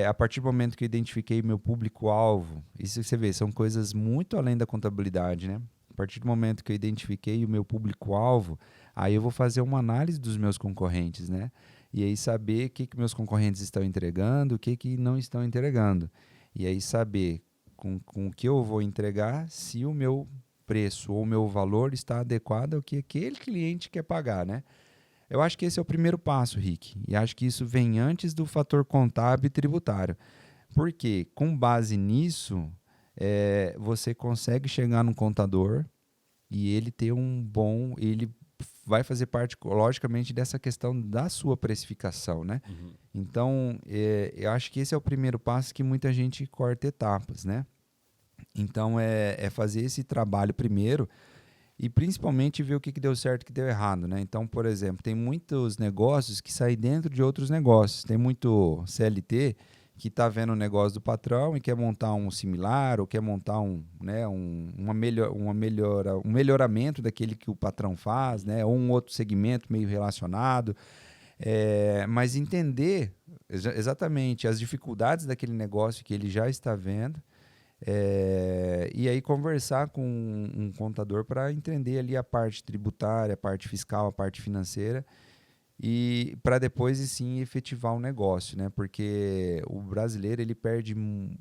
A partir do momento que eu identifiquei meu público-alvo, isso que você vê, são coisas muito além da contabilidade, né? A partir do momento que eu identifiquei o meu público-alvo, aí eu vou fazer uma análise dos meus concorrentes, né? E aí saber o que meus concorrentes estão entregando, o que não estão entregando. E aí saber com o que eu vou entregar, se o meu preço ou o meu valor está adequado ao que aquele cliente quer pagar, né? Eu acho que esse é o primeiro passo, Rick. E acho que isso vem antes do fator contábil e tributário. Porque, com base nisso, você consegue chegar no contador e ele ter ele vai fazer parte, logicamente, dessa questão da sua precificação, né? Uhum. Então, eu acho que esse é o primeiro passo que muita gente corta etapas, né? Então, é fazer esse trabalho primeiro e principalmente ver o que deu certo e o que deu errado, né? Então, por exemplo, tem muitos negócios que saem dentro de outros negócios. Tem muito CLT que está vendo o negócio do patrão e quer montar um similar ou quer montar um melhoramento daquele que o patrão faz, né? Ou um outro segmento meio relacionado. Mas entender exatamente as dificuldades daquele negócio que ele já está vendo. E aí conversar com um contador para entender ali a parte tributária, a parte fiscal, a parte financeira e para depois sim efetivar o negócio, né? Porque o brasileiro ele perde,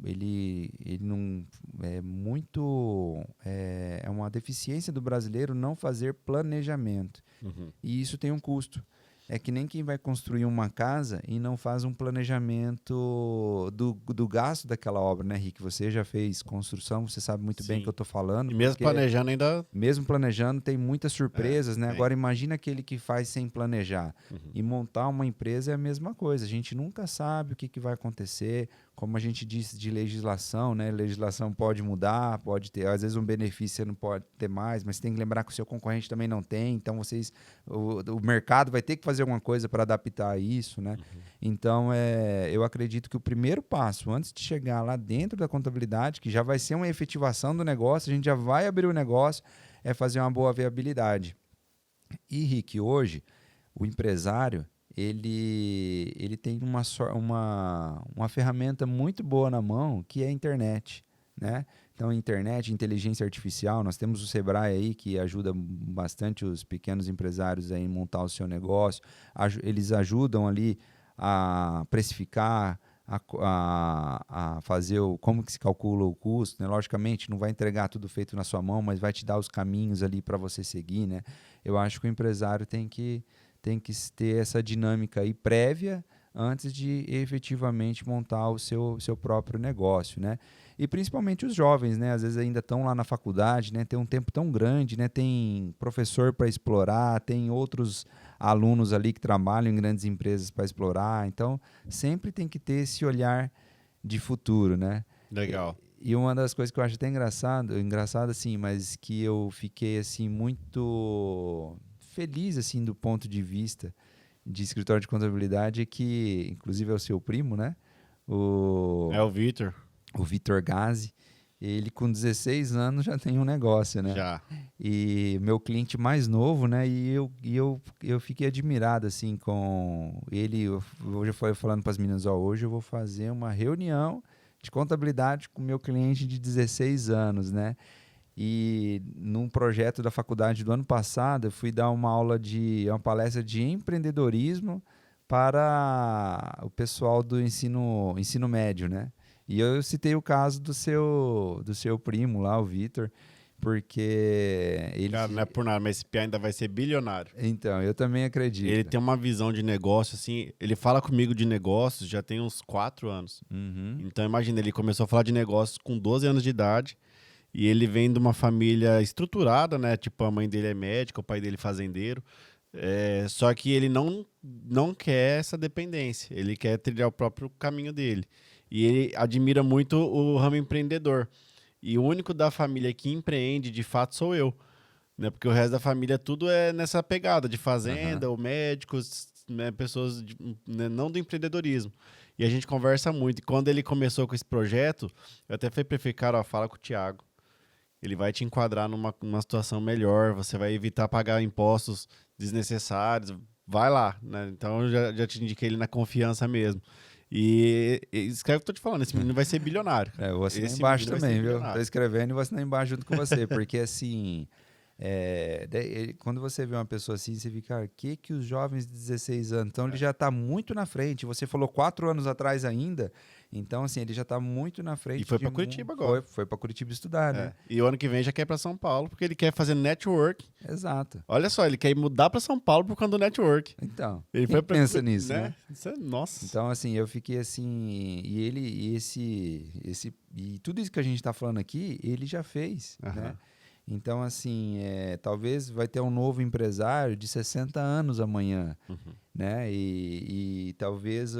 ele não é uma deficiência do brasileiro não fazer planejamento. Uhum. E isso tem um custo. É que nem quem vai construir uma casa e não faz um planejamento do gasto daquela obra, né, Rick? Você já fez construção, você sabe muito bem o que eu estou falando. E mesmo planejando ainda... Mesmo planejando, tem muitas surpresas, né? Tem. Agora, imagina aquele que faz sem planejar. Uhum. E montar uma empresa é a mesma coisa. A gente nunca sabe o que vai acontecer. Como a gente disse de legislação, né? Legislação pode mudar, pode ter... Às vezes um benefício você não pode ter mais, mas você tem que lembrar que o seu concorrente também não tem. Então, o mercado vai ter que fazer alguma coisa para adaptar isso, né? Uhum. Então, eu acredito que o primeiro passo, antes de chegar lá dentro da contabilidade, que já vai ser uma efetivação do negócio, a gente já vai abrir o negócio, é fazer uma boa viabilidade. E, Rick, hoje, o empresário, ele tem uma ferramenta muito boa na mão, que é a internet, né? Então, internet, inteligência artificial, nós temos o Sebrae aí, que ajuda bastante os pequenos empresários a montar o seu negócio. Eles ajudam ali a precificar, a fazer como que se calcula o custo, né? Logicamente, não vai entregar tudo feito na sua mão, mas vai te dar os caminhos ali para você seguir, né? Eu acho que o empresário tem que ter essa dinâmica aí prévia antes de efetivamente montar o seu próprio negócio, né? E principalmente os jovens, né? Às vezes ainda estão lá na faculdade, né? Tem um tempo tão grande, né? Tem professor para explorar, tem outros alunos ali que trabalham em grandes empresas para explorar. Então, sempre tem que ter esse olhar de futuro, né? Legal. E uma das coisas que eu acho até engraçado assim, mas que eu fiquei assim muito feliz assim do ponto de vista de escritório de contabilidade é que, inclusive é o seu primo, né? É o Vitor. O Vitor Gazzi, ele com 16 anos já tem um negócio, né? Já. E meu cliente mais novo, né? E eu fiquei admirado, assim, com ele. Hoje eu fui falando para as meninas, hoje eu vou fazer uma reunião de contabilidade com meu cliente de 16 anos, né? E num projeto da faculdade do ano passado, eu fui dar uma palestra de empreendedorismo para o pessoal do ensino médio, né? E eu citei o caso do seu primo lá, o Vitor, porque ele... Cara, não é por nada, mas esse pia ainda vai ser bilionário. Então, eu também acredito. Ele tem uma visão de negócio, assim, ele fala comigo de negócios já tem uns 4 anos. Uhum. Então, imagina, ele começou a falar de negócios com 12 anos de idade e ele vem de uma família estruturada, né? Tipo, a mãe dele é médica, o pai dele fazendeiro. Só que ele não quer essa dependência, ele quer trilhar o próprio caminho dele. E ele admira muito o ramo empreendedor. E o único da família que empreende, de fato, sou eu. Né? Porque o resto da família tudo é nessa pegada de fazenda, ou médicos, né? Pessoas não do empreendedorismo. E a gente conversa muito. E quando ele começou com esse projeto, eu até falei para ele, cara, fala com o Thiago. Ele vai te enquadrar numa situação melhor, você vai evitar pagar impostos desnecessários. Vai lá. Né? Então, eu já te indiquei ele na confiança mesmo. E escreve o que eu tô te falando, esse menino vai ser bilionário. Eu vou assinar Esse embaixo menino vai também, ser viu? bilionário. Tô escrevendo e vou assinar embaixo junto com você, porque assim, quando você vê uma pessoa assim, você fica, cara, o que os jovens de 16 anos, então ele já está muito na frente, você falou 4 anos atrás ainda, então assim, ele já está muito na frente. E foi para Curitiba agora. Foi para Curitiba estudar, né? E o ano que vem já quer ir para São Paulo, porque ele quer fazer network. Exato. Olha só, ele quer ir mudar para São Paulo por conta do network. Então, Ele quem foi pra, pensa nisso, né? Nossa. Então, assim, eu fiquei assim, e tudo isso que a gente está falando aqui, ele já fez, né? Então, assim, talvez vai ter um novo empresário de 60 anos amanhã, né? E talvez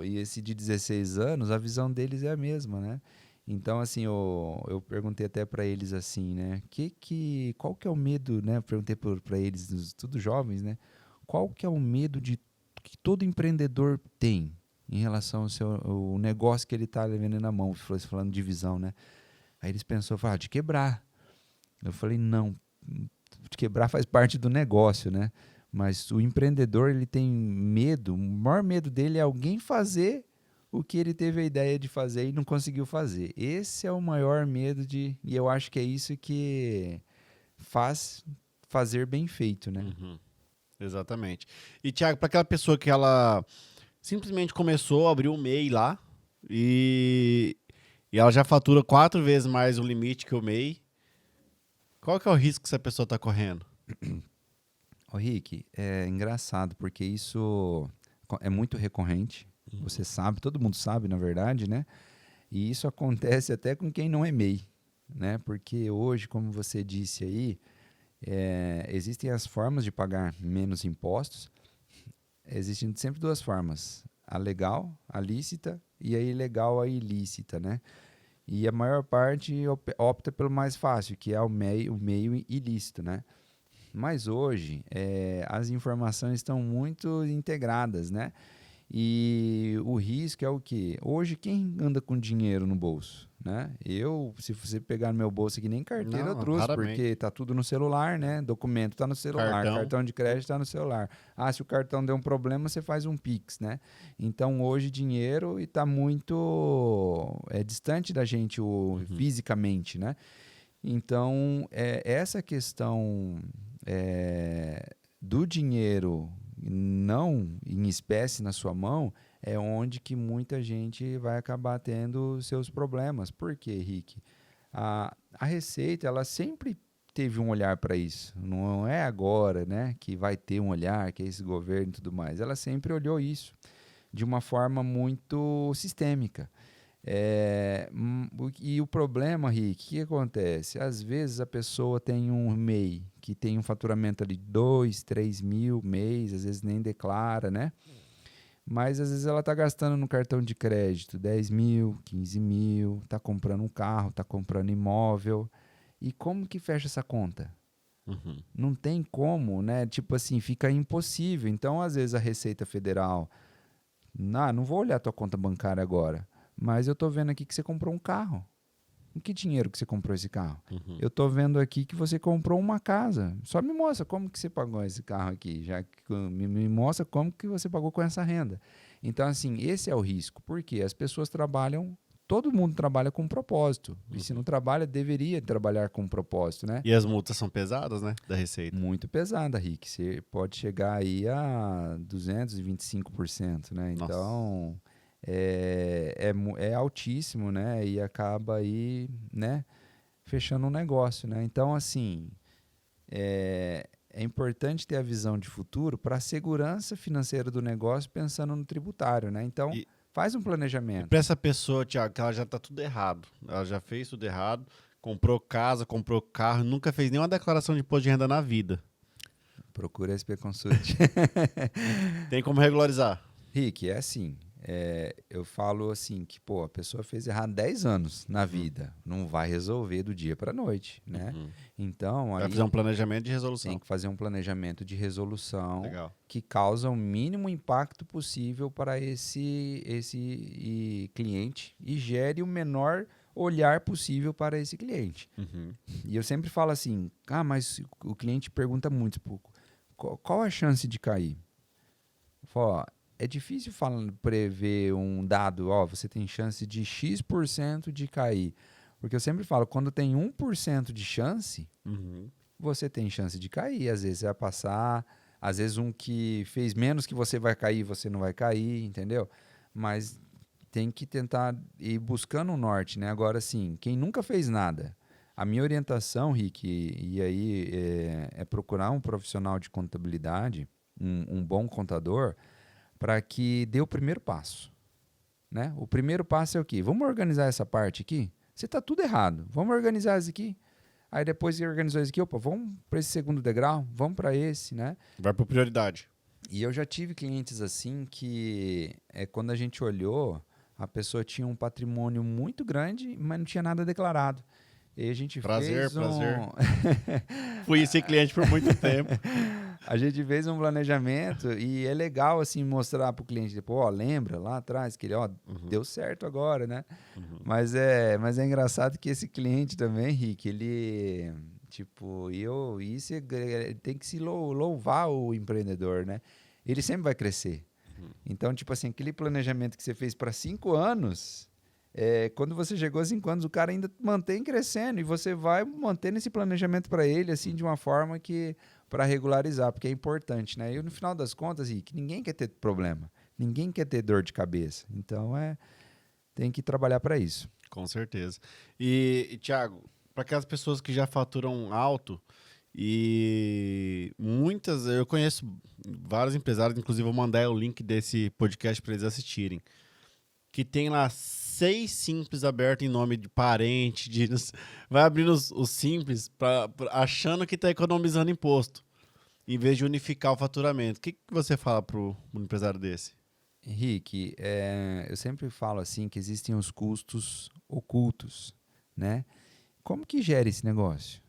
e esse de 16 anos, a visão deles é a mesma, né? Então, assim, eu perguntei até para eles assim, né? Qual que é o medo, né? Eu perguntei para eles, tudo jovens, né? Qual que é o medo que todo empreendedor tem em relação ao negócio que ele está levando na mão? Falando de visão, né? Aí eles pensaram, de quebrar. Eu falei, não, de quebrar faz parte do negócio, né? Mas o empreendedor, ele tem medo, o maior medo dele é alguém fazer o que ele teve a ideia de fazer e não conseguiu fazer. Esse é o maior medo e eu acho que é isso que faz fazer bem feito, né? Exatamente. E, Thiago, para aquela pessoa que ela simplesmente começou, abriu um MEI lá e ela já fatura 4 vezes mais o limite que o MEI, qual que é o risco que essa pessoa está correndo? Rick, é engraçado, porque isso é muito recorrente. Você sabe, todo mundo sabe, na verdade, né? E isso acontece até com quem não é MEI, né? Porque hoje, como você disse aí, existem as formas de pagar menos impostos. Existem sempre 2 formas: a legal, a lícita, e a ilegal, a ilícita, né? E a maior parte opta pelo mais fácil, que é o meio ilícito, né? Mas hoje as informações estão muito integradas, né? E o risco é o quê? Hoje, quem anda com dinheiro no bolso, né? Se você pegar no meu bolso aqui, nem carteira eu trouxe, raramente. porque tá tudo no celular, né? Documento tá no celular, cartão de crédito tá no celular. Se o cartão deu um problema, você faz um Pix, né? Então, hoje, dinheiro está muito distante da gente fisicamente, né? Então, essa questão do dinheiro não em espécie na sua mão é onde que muita gente vai acabar tendo seus problemas. Por quê, Rick? A Receita, ela sempre teve um olhar para isso. Não é agora, né, que vai ter um olhar, que é esse governo e tudo mais. Ela sempre olhou isso de uma forma muito sistêmica. E o problema, Rick, o que acontece? Às vezes a pessoa tem um MEI que tem um faturamento ali de 2, 3 mil mês, às vezes nem declara, né? Mas às vezes ela está gastando no cartão de crédito 10 mil, 15 mil, está comprando um carro, está comprando imóvel. E como que fecha essa conta? Não tem como, né? Tipo assim, fica impossível. Então, às vezes a Receita Federal, não vou olhar a tua conta bancária agora, mas eu tô vendo aqui que você comprou um carro. Com que dinheiro que você comprou esse carro? Eu tô vendo aqui que você comprou uma casa. Só me mostra como que você pagou esse carro aqui. Me mostra como que você pagou com essa renda. Então, assim, esse é o risco. Porque as pessoas trabalham, todo mundo trabalha com um propósito. E se não trabalha, deveria trabalhar com um propósito, né? E as multas são pesadas, né, da Receita? Muito pesada, Rick. Você pode chegar aí a 225%, né? Então... É altíssimo, né? E acaba aí, né? Fechando um negócio, né? Então, assim, é importante ter a visão de futuro para a segurança financeira do negócio, pensando no tributário, né? Então, faz um planejamento. E para essa pessoa, Thiago, que ela já tá tudo errado, ela já fez tudo errado, comprou casa, comprou carro, nunca fez nenhuma declaração de imposto de renda na vida. Procura a SP Consult. Tem como regularizar? Rick, é assim... eu falo assim que a pessoa fez errado 10 anos na vida, não vai resolver do dia para a noite, né? Então vai fazer um planejamento de resolução. Tem que fazer um planejamento de resolução. Legal. Que causa o mínimo impacto possível para esse cliente e gere o menor olhar possível para esse cliente. E eu sempre falo assim, mas o cliente pergunta muito, qual a chance de cair? Eu falo, é difícil prever um dado, você tem chance de X% de cair. Porque eu sempre falo, quando tem 1% de chance, você tem chance de cair. Às vezes vai passar, às vezes um que fez menos que você vai cair, você não vai cair, entendeu? Mas tem que tentar ir buscando o norte, né? Agora, sim, quem nunca fez nada, a minha orientação, Rick, e aí é procurar um profissional de contabilidade, um bom contador, para que dê o primeiro passo, né? O primeiro passo é o quê? Vamos organizar essa parte aqui? Você está tudo errado. Vamos organizar isso aqui? Aí depois que organizou isso aqui, opa, vamos para esse segundo degrau? Vamos para esse, né? Vai por prioridade. E eu já tive clientes assim que, quando a gente olhou, a pessoa tinha um patrimônio muito grande, mas não tinha nada declarado. E a gente Prazer. fez Fui esse cliente por muito tempo. A gente fez um planejamento e é legal assim mostrar para o cliente depois, lembra lá atrás que ele, deu certo agora, né? Mas é engraçado que esse cliente também, Rick, ele tem que se louvar o empreendedor, né? Ele sempre vai crescer. Então, tipo assim, aquele planejamento que você fez para 5 anos, quando você chegou a 5 anos, o cara ainda mantém crescendo e você vai mantendo esse planejamento para ele, assim, de uma forma que para regularizar, porque é importante, né? E no final das contas, Rick, ninguém quer ter problema, ninguém quer ter dor de cabeça. Então, tem que trabalhar para isso. Com certeza. E Thiago, para aquelas pessoas que já faturam alto, e muitas, eu conheço vários empresários, inclusive vou mandar o link desse podcast para eles assistirem, que tem lá 6 simples abertos em nome de parente, vai abrindo os simples achando que está economizando imposto, em vez de unificar o faturamento. O que você fala para um empresário desse? Henrique, eu sempre falo assim que existem os custos ocultos, né? Como que gera esse negócio?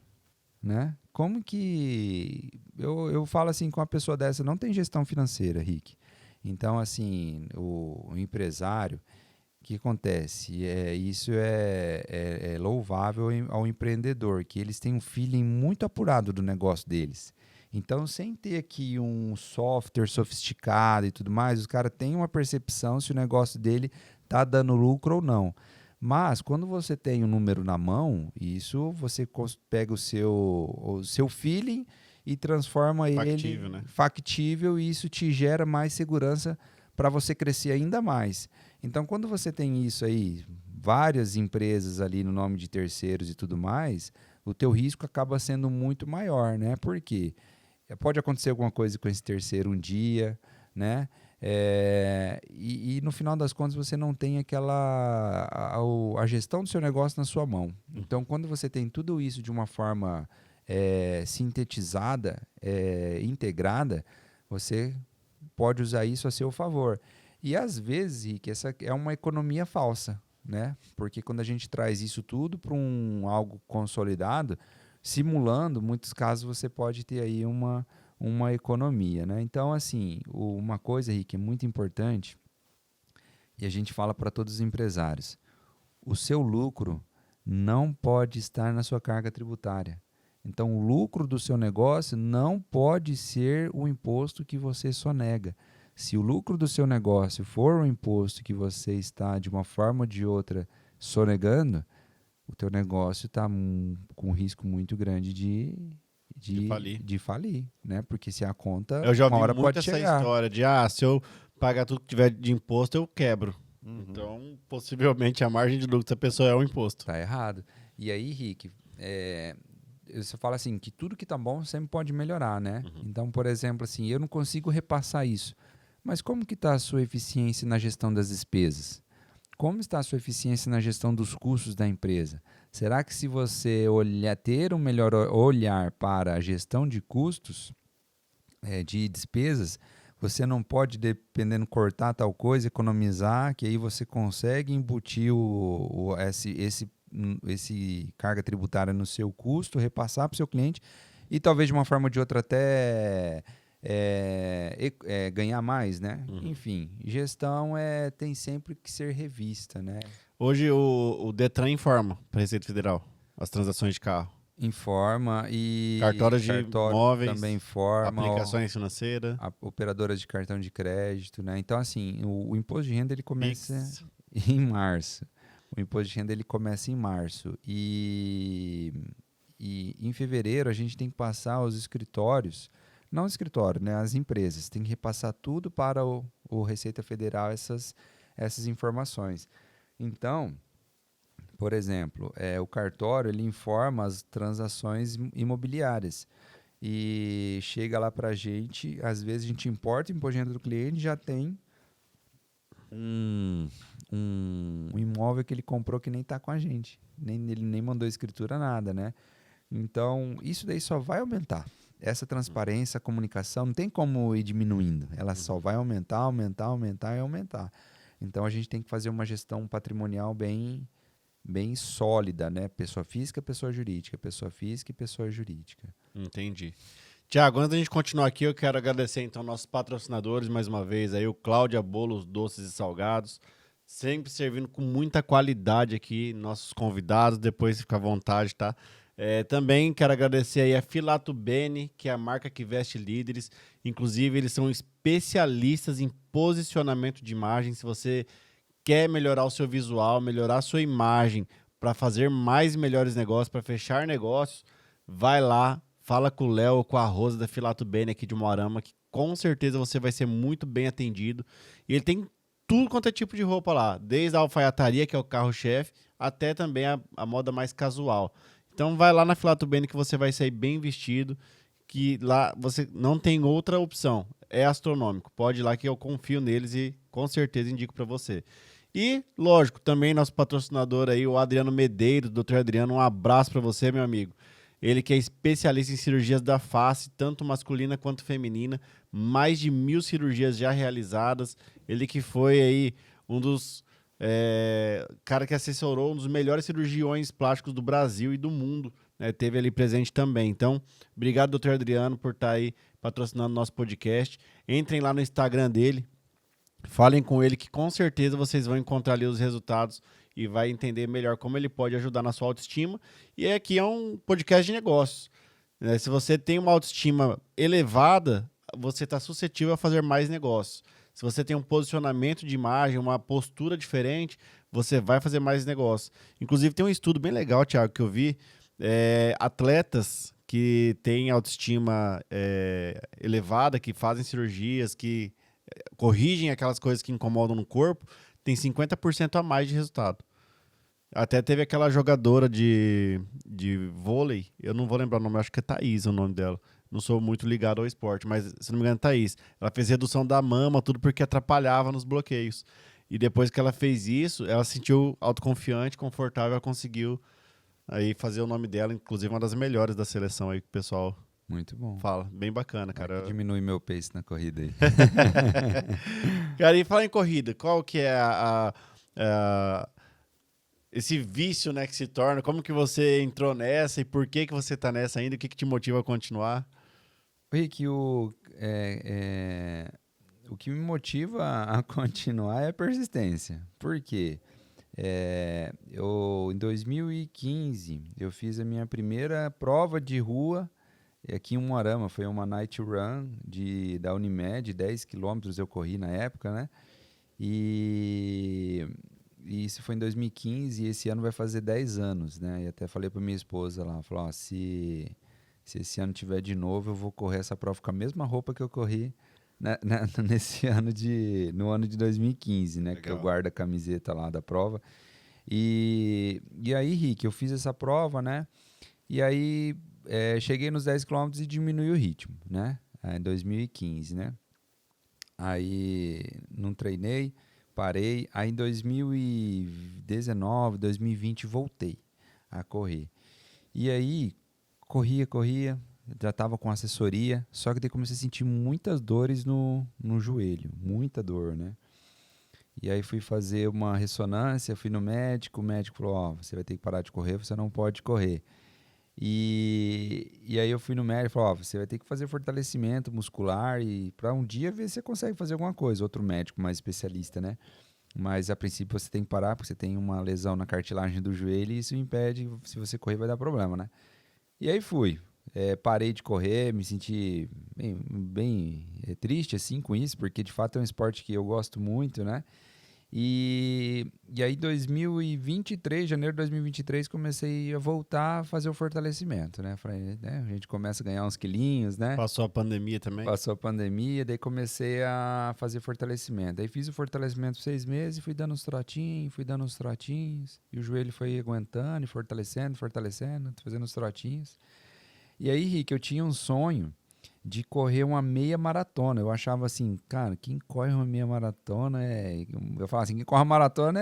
Né? Como que... Eu falo assim, com uma pessoa dessa não tem gestão financeira, Rick. Então, assim, o empresário, o que acontece? Isso é louvável ao empreendedor, que eles têm um feeling muito apurado do negócio deles. Então, sem ter aqui um software sofisticado e tudo mais, os caras têm uma percepção se o negócio dele está dando lucro ou não. Mas, quando você tem um número na mão, isso você pega o seu feeling e transforma factível, ele né? Factível, e isso te gera mais segurança para você crescer ainda mais. Então, quando você tem isso aí, várias empresas ali no nome de terceiros e tudo mais, o teu risco acaba sendo muito maior, né? Por quê? Pode acontecer alguma coisa com esse terceiro um dia, né? E no final das contas você não tem a gestão do seu negócio na sua mão. Então, quando você tem tudo isso de uma forma sintetizada, integrada, você pode usar isso a seu favor. E às vezes, Rick, essa é uma economia falsa, né? Porque quando a gente traz isso tudo para algo consolidado, simulando, muitos casos você pode ter aí uma economia, né? Então, assim, uma coisa, Rick, é muito importante, e a gente fala para todos os empresários: o seu lucro não pode estar na sua carga tributária. Então, o lucro do seu negócio não pode ser o imposto que você sonega. Se o lucro do seu negócio for um imposto que você está, de uma forma ou de outra, sonegando, o teu negócio está com um risco muito grande de falir, né? Porque se a conta, eu já ouvi uma hora muito pode essa chegar. história de, se eu pagar tudo que tiver de imposto, eu quebro. Então, possivelmente, a margem de lucro dessa pessoa é o imposto. Tá errado. E aí, Rick, você fala assim, que tudo que tá bom sempre pode melhorar, né? Então, por exemplo, assim, eu não consigo repassar isso. Mas como que está a sua eficiência na gestão das despesas? Como está a sua eficiência na gestão dos custos da empresa? Será que se você ter um melhor olhar para a gestão de custos, de despesas, você não pode, dependendo, cortar tal coisa, economizar, que aí você consegue embutir esse carga tributária no seu custo, repassar para o seu cliente e talvez de uma forma ou de outra até ganhar mais, né? Enfim, gestão tem sempre que ser revista, né? Hoje o Detran informa para a Receita Federal as transações de carro. Informa e Cartórios de cartório imóveis, também informa, aplicações financeiras, operadoras de cartão de crédito, né? Então, assim, o imposto de renda ele começa Pix. em março. O imposto de renda ele começa em março. E em fevereiro a gente tem que passar aos escritórios, não o escritório, né? As empresas. Tem que repassar tudo para o Receita Federal essas informações. Então, por exemplo, o cartório ele informa as transações imobiliárias e chega lá para a gente, às vezes a gente importa o imposto de renda do cliente, já tem um imóvel que ele comprou que nem está com a gente, ele nem mandou escritura, nada, né? Então, isso daí só vai aumentar. Essa transparência, a comunicação, não tem como ir diminuindo, ela só vai aumentar, aumentar, aumentar e aumentar. Então, a gente tem que fazer uma gestão patrimonial bem sólida, né? Pessoa física, pessoa jurídica, pessoa física e pessoa jurídica. Entendi. Tiago, antes da gente continuar aqui, eu quero agradecer então nossos patrocinadores mais uma vez, aí o Cláudia Bolos Doces e Salgados, sempre servindo com muita qualidade aqui, nossos convidados, depois fica à vontade, tá? Também quero agradecer aí a Filato Bene, que é a marca que veste líderes, inclusive eles são especialistas em posicionamento de imagem. Se você quer melhorar o seu visual, melhorar a sua imagem para fazer mais e melhores negócios, para fechar negócios, vai lá, fala com o Léo ou com a Rosa da Filato Bene aqui de Moarama, que com certeza você vai ser muito bem atendido. E ele tem tudo quanto é tipo de roupa lá, desde a alfaiataria, que é o carro-chefe, até também a moda mais casual. Então vai lá na Filato Bene que você vai sair bem vestido, que lá você não tem outra opção, é astronômico. Pode ir lá que eu confio neles e com certeza indico para você. E, lógico, também nosso patrocinador aí, o Adriano Medeiros, Dr. Adriano, um abraço para você, meu amigo. Ele que é especialista em cirurgias da face, tanto masculina quanto feminina, mais de 1.000 cirurgias já realizadas. Ele que foi aí um dos cara que assessorou um dos melhores cirurgiões plásticos do Brasil e do mundo, né? Teve ali presente também. Então, obrigado, doutor Adriano, por estar aí patrocinando nosso podcast. Entrem lá no Instagram dele, falem com ele que com certeza vocês vão encontrar ali os resultados e vai entender melhor como ele pode ajudar na sua autoestima. E aqui é um podcast de negócios, né? Se você tem uma autoestima elevada, você está suscetível a fazer mais negócios. Se você tem um posicionamento de imagem, uma postura diferente, você vai fazer mais negócio. Inclusive, tem um estudo bem legal, Thiago, que eu vi. Atletas que têm autoestima elevada, que fazem cirurgias, que corrigem aquelas coisas que incomodam no corpo, tem 50% a mais de resultado. Até teve aquela jogadora de vôlei, eu não vou lembrar o nome, acho que é Thaís o nome dela. Não sou muito ligado ao esporte, mas se não me engano, Thaís. Ela fez redução da mama, tudo porque atrapalhava nos bloqueios. E depois que ela fez isso, ela se sentiu autoconfiante, confortável, ela conseguiu aí fazer o nome dela, inclusive uma das melhores da seleção aí que o pessoal Muito bom. fala. Bem bacana, cara. Diminui meu pace na corrida aí. Cara, e falar em corrida, qual que é esse vício, né, que se torna? Como que você entrou nessa e por que você tá nessa ainda? O que te motiva a continuar? Rick, o que me motiva a continuar é a persistência. Por quê? Em 2015, eu fiz a minha primeira prova de rua aqui em Umuarama. Foi uma night run da Unimed, 10 quilômetros eu corri na época, né? E isso foi em 2015 e esse ano vai fazer 10 anos, né? E até falei para minha esposa lá, falou, se esse ano tiver de novo, eu vou correr essa prova com a mesma roupa que eu corri no ano de 2015, né? Legal. Que eu guardo a camiseta lá da prova. E aí, Rick, eu fiz essa prova, né? E aí cheguei nos 10 quilômetros e diminui o ritmo, né? Em 2015, né? Aí não treinei, parei. Aí em 2019, 2020 voltei a correr. E aí corria, já estava com assessoria, só que daí comecei a sentir muitas dores no joelho, muita dor, né? E aí fui fazer uma ressonância, fui no médico, o médico falou, você vai ter que parar de correr, você não pode correr. E aí eu fui no médico e falou, você vai ter que fazer fortalecimento muscular e para um dia ver se você consegue fazer alguma coisa. Outro médico mais especialista, né? Mas a princípio você tem que parar porque você tem uma lesão na cartilagem do joelho e isso impede, se você correr vai dar problema, né? E aí fui. Parei de correr, me senti bem triste assim com isso, porque de fato é um esporte que eu gosto muito, né? E aí, 2023, janeiro de 2023, comecei a voltar a fazer o fortalecimento, né? Falei, né? A gente começa a ganhar uns quilinhos, né? Passou a pandemia também? Passou a pandemia, daí comecei a fazer fortalecimento. Aí fiz o fortalecimento 6 meses, fui dando uns trotinhos, e o joelho foi aguentando e fortalecendo, fazendo uns trotinhos. E aí, Rick, eu tinha um sonho de correr uma meia maratona. Eu achava assim, cara, quem corre uma meia maratona Eu falava assim, quem corre uma maratona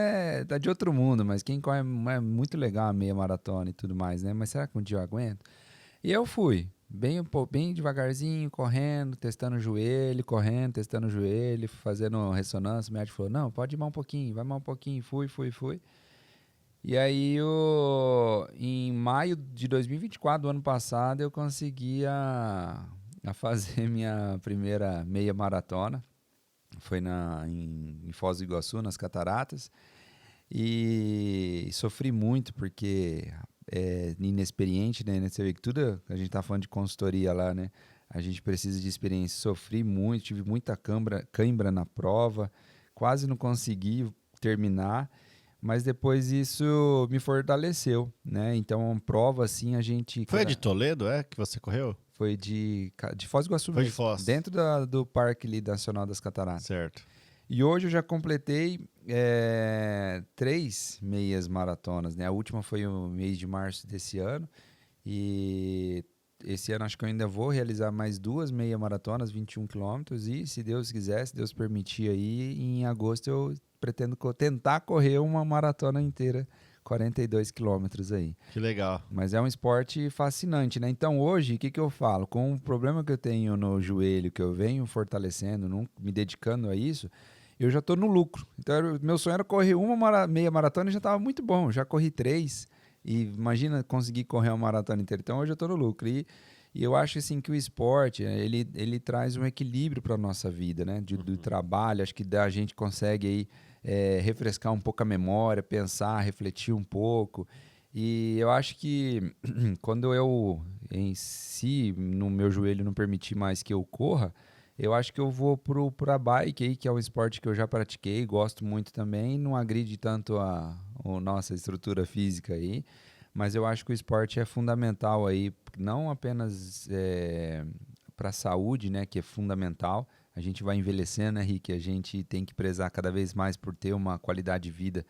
tá de outro mundo, mas quem corre é muito legal a meia maratona e tudo mais, né? Mas será que um dia eu aguento? E eu fui, bem devagarzinho, testando o joelho, fazendo ressonância. O médico falou, não, pode ir mais um pouquinho, vai mais um pouquinho. Fui. E aí, em maio de 2024, do ano passado, eu consegui a fazer minha primeira meia maratona. Foi em Foz do Iguaçu, nas Cataratas. E sofri muito, porque inexperiente, né? Você vê que tudo, a gente tá falando de consultoria lá, né? A gente precisa de experiência. Sofri muito, tive muita cãibra na prova, quase não consegui terminar. Mas depois isso me fortaleceu, né? Então, prova assim, a gente... Foi a de Toledo, que você correu? Foi de Foz do Iguaçu Foi de mesmo, Foz. dentro do Parque ali, Nacional das Cataratas. Certo. E hoje eu já completei 3 meias maratonas, né? A última foi no mês de março desse ano. E esse ano acho que eu ainda vou realizar mais 2 meia maratonas, 21 quilômetros. E se Deus quiser, se Deus permitir aí, em agosto eu pretendo tentar correr uma maratona inteira, 42 quilômetros aí. Que legal. Mas é um esporte fascinante, né? Então hoje, o que eu falo? Com o problema que eu tenho no joelho, que eu venho fortalecendo, me dedicando a isso, eu já estou no lucro. Então meu sonho era correr uma meia maratona e já estava muito bom. Já corri 3 e imagina conseguir correr uma maratona inteira. Então hoje eu estou no lucro. E eu acho assim que o esporte, ele traz um equilíbrio para a nossa vida, né? Do trabalho, acho que a gente consegue aí refrescar um pouco a memória, pensar, refletir um pouco. E eu acho que quando eu, em si, no meu joelho não permitir mais que eu corra, eu acho que eu vou pra bike aí, que é um esporte que eu já pratiquei, gosto muito também, não agride tanto a nossa estrutura física aí, mas eu acho que o esporte é fundamental aí, não apenas para a saúde, né, que é fundamental. A gente vai envelhecendo, né, Rick? A gente tem que prezar cada vez mais por ter uma qualidade de vida.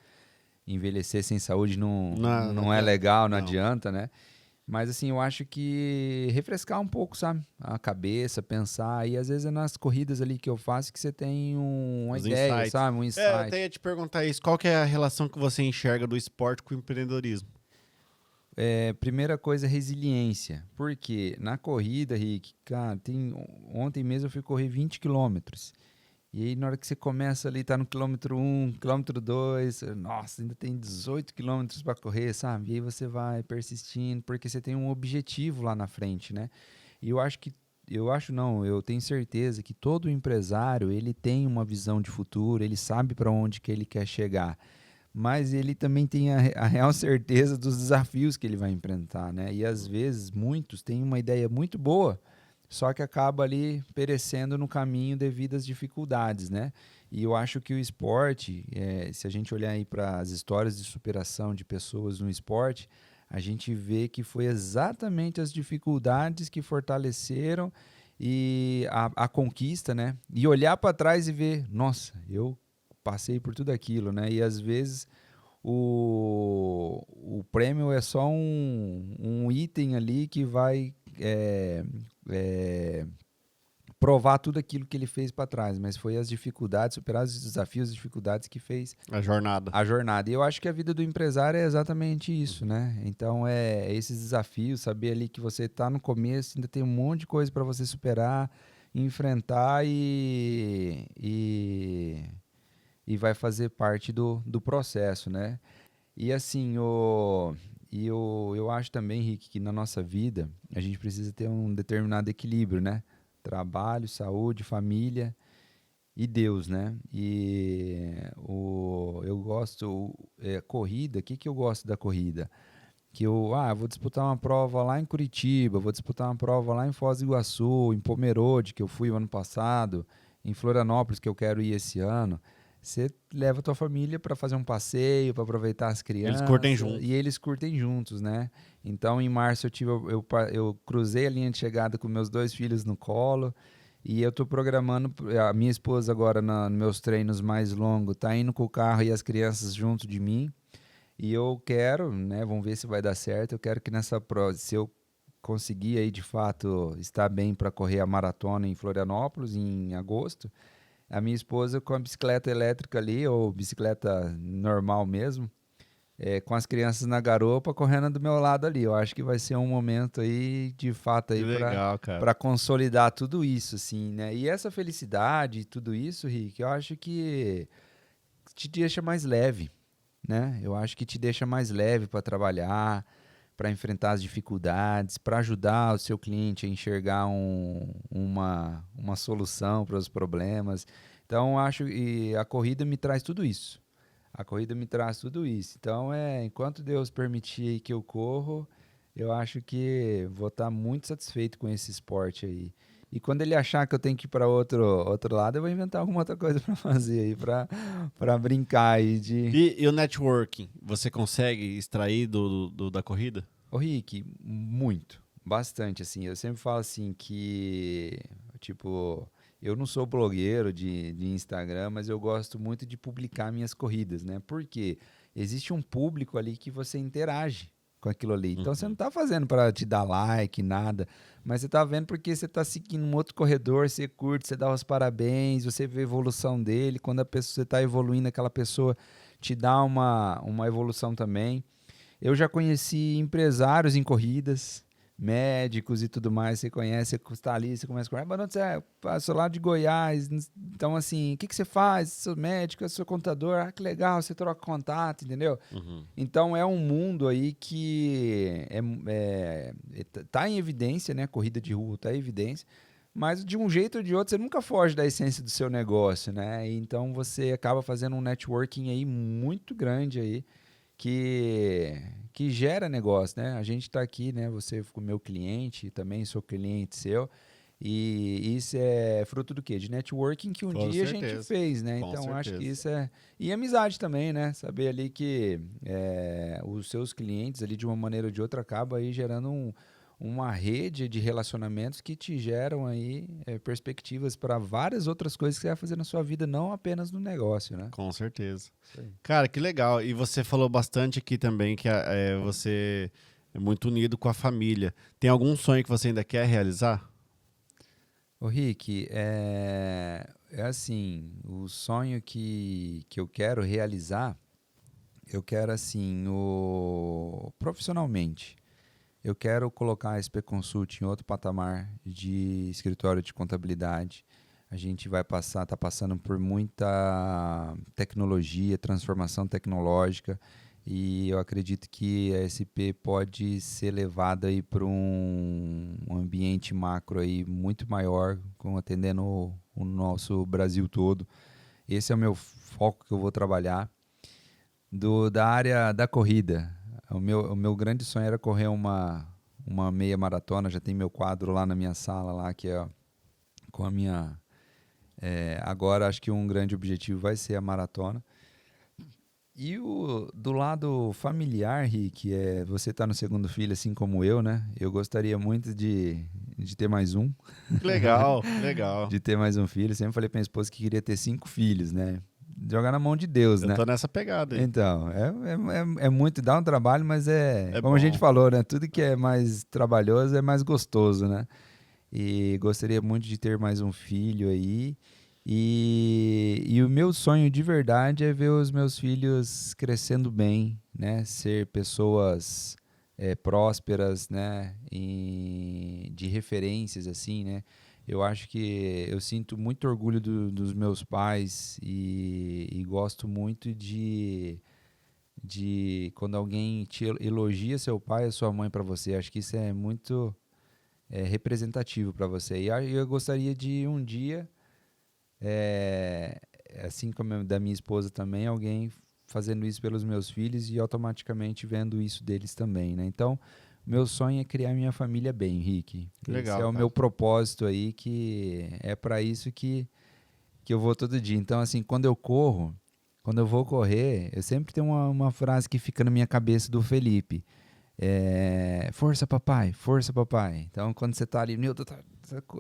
Envelhecer sem saúde não é legal, não adianta, né? Mas assim, eu acho que refrescar um pouco, sabe? A cabeça, pensar. E às vezes é nas corridas ali que eu faço que você tem uma ideia, insights. sabe? Um insight. Eu até ia te perguntar isso. Qual que é a relação que você enxerga do esporte com o empreendedorismo? Primeira coisa, resiliência. Porque na corrida, Rick, cara, ontem mesmo eu fui correr 20 quilômetros. E aí, na hora que você começa ali, tá no quilômetro 1, quilômetro 2, nossa, ainda tem 18 quilômetros para correr, sabe? E aí você vai persistindo, porque você tem um objetivo lá na frente, né? E eu tenho certeza que todo empresário, ele tem uma visão de futuro, ele sabe para onde que ele quer chegar. Mas ele também tem a real certeza dos desafios que ele vai enfrentar, né? E às vezes, muitos têm uma ideia muito boa, só que acaba ali perecendo no caminho devido às dificuldades, né? E eu acho que o esporte, se a gente olhar aí para as histórias de superação de pessoas no esporte, a gente vê que foi exatamente as dificuldades que fortaleceram e a conquista, né? E olhar para trás e ver, nossa, eu passei por tudo aquilo, né? E às vezes o prêmio é só um item ali que vai provar tudo aquilo que ele fez para trás, mas foi as dificuldades, superar os desafios, as dificuldades que fez a jornada. E eu acho que a vida do empresário é exatamente isso, né? Então esses desafios, saber ali que você está no começo, ainda tem um monte de coisa para você superar, enfrentar e vai fazer parte do processo, né? E assim, eu acho também, Rick, que na nossa vida a gente precisa ter um determinado equilíbrio, né? Trabalho, saúde, família e Deus, né? Eu gosto, corrida, o que eu gosto da corrida? que eu vou disputar uma prova lá em Curitiba, vou disputar uma prova lá em Foz do Iguaçu, em Pomerode, que eu fui o ano passado, em Florianópolis, que eu quero ir esse ano. Você leva a tua família para fazer um passeio, para aproveitar as crianças. Eles curtem junto. E eles curtem juntos, né? Então, em março, eu cruzei a linha de chegada com meus 2 filhos no colo. E eu tô programando, a minha esposa agora, nos meus treinos mais longos, tá indo com o carro e as crianças junto de mim. E eu quero, né, vamos ver se vai dar certo, eu quero que nessa prova, se eu conseguir aí de fato estar bem para correr a maratona em Florianópolis em agosto, a minha esposa com a bicicleta elétrica ali, ou bicicleta normal mesmo, com as crianças na garupa correndo do meu lado ali. Eu acho que vai ser um momento aí, de fato, aí para consolidar tudo isso, assim, né? E essa felicidade e tudo isso, Rick, eu acho que te deixa mais leve, né? Eu acho que te deixa mais leve para trabalhar, para enfrentar as dificuldades, para ajudar o seu cliente a enxergar uma solução para os problemas. Então, acho que a corrida me traz tudo isso. A corrida me traz tudo isso. Então, enquanto Deus permitir que eu corro, eu acho que vou estar muito satisfeito com esse esporte aí. E quando ele achar que eu tenho que ir para outro lado, eu vou inventar alguma outra coisa para fazer aí, para brincar aí de... E o networking, você consegue extrair da corrida? Ô, Rick, muito, bastante, assim. Eu sempre falo assim que, tipo, eu não sou blogueiro de Instagram, mas eu gosto muito de publicar minhas corridas, né? Porque existe um público ali que você interage com aquilo ali. Então, você não tá fazendo para te dar like, nada, mas você tá vendo porque você tá seguindo um outro corredor, você curte, você dá os parabéns, você vê a evolução dele. Quando a pessoa, você tá evoluindo, aquela pessoa te dá uma evolução também. Eu já conheci empresários em corridas, médicos e tudo mais. Você conhece, você está ali, você começa a conversar. Mas eu sou lá de Goiás. Então, assim, o que você faz? Sou médico, sou contador. Ah, que legal, você troca contato, entendeu? Então, é um mundo aí que tá em evidência, né? Corrida de rua tá em evidência. Mas, de um jeito ou de outro, você nunca foge da essência do seu negócio, né? Então, você acaba fazendo um networking aí muito grande aí, que gera negócio, né? A gente está aqui, né? Você é meu cliente, também sou cliente seu, e isso é fruto do quê? De networking que Com dia certeza. a gente fez, né? Com Então, certeza. acho que isso é... E amizade também, né? Saber ali que os seus clientes ali, de uma maneira ou de outra, acaba aí gerando uma rede de relacionamentos que te geram aí perspectivas para várias outras coisas que você vai fazer na sua vida, não apenas no negócio, né? Com certeza. Cara, que legal. E você falou bastante aqui também que você é muito unido com a família. Tem algum sonho que você ainda quer realizar? Ô Rick, assim, o sonho que eu quero realizar, eu quero assim, profissionalmente. Eu quero colocar a SP Consult em outro patamar de escritório de contabilidade. A gente tá passando por muita tecnologia, transformação tecnológica, e eu acredito que a SP pode ser levada aí para um ambiente macro aí muito maior, atendendo o nosso Brasil todo. Esse é o meu foco que eu vou trabalhar. Da área da corrida, o meu grande sonho era correr uma meia maratona. Já tem meu quadro lá na minha sala, lá, que é com a minha... agora acho que um grande objetivo vai ser a maratona. E do lado familiar, Rick, você tá no segundo filho, assim como eu, né? Eu gostaria muito de ter mais um. Legal, legal. De ter mais um filho. Sempre falei pra minha esposa que queria ter 5 filhos, né? Jogar na mão de Deus, né? Eu tô nessa pegada aí. Então, é muito, dá um trabalho, mas como bom. a gente falou, né? Tudo que é mais trabalhoso é mais gostoso, né? E gostaria muito de ter mais um filho aí. E o meu sonho de verdade é ver os meus filhos crescendo bem, né? Ser pessoas prósperas, né? De referências, assim, né? Eu acho que eu sinto muito orgulho dos meus pais e gosto muito de quando alguém te elogia seu pai ou sua mãe para você. Acho que isso é muito representativo para você. E eu gostaria de um dia, assim como da minha esposa também, alguém fazendo isso pelos meus filhos e automaticamente vendo isso deles também, né? Então, meu sonho é criar minha família bem, Rick. Legal, Esse é o cara. meu propósito aí, que é para isso que eu vou todo dia. Então, assim, quando eu vou correr, eu sempre tenho uma frase que fica na minha cabeça do Felipe. Força, papai, força, papai. Então, quando você tá ali,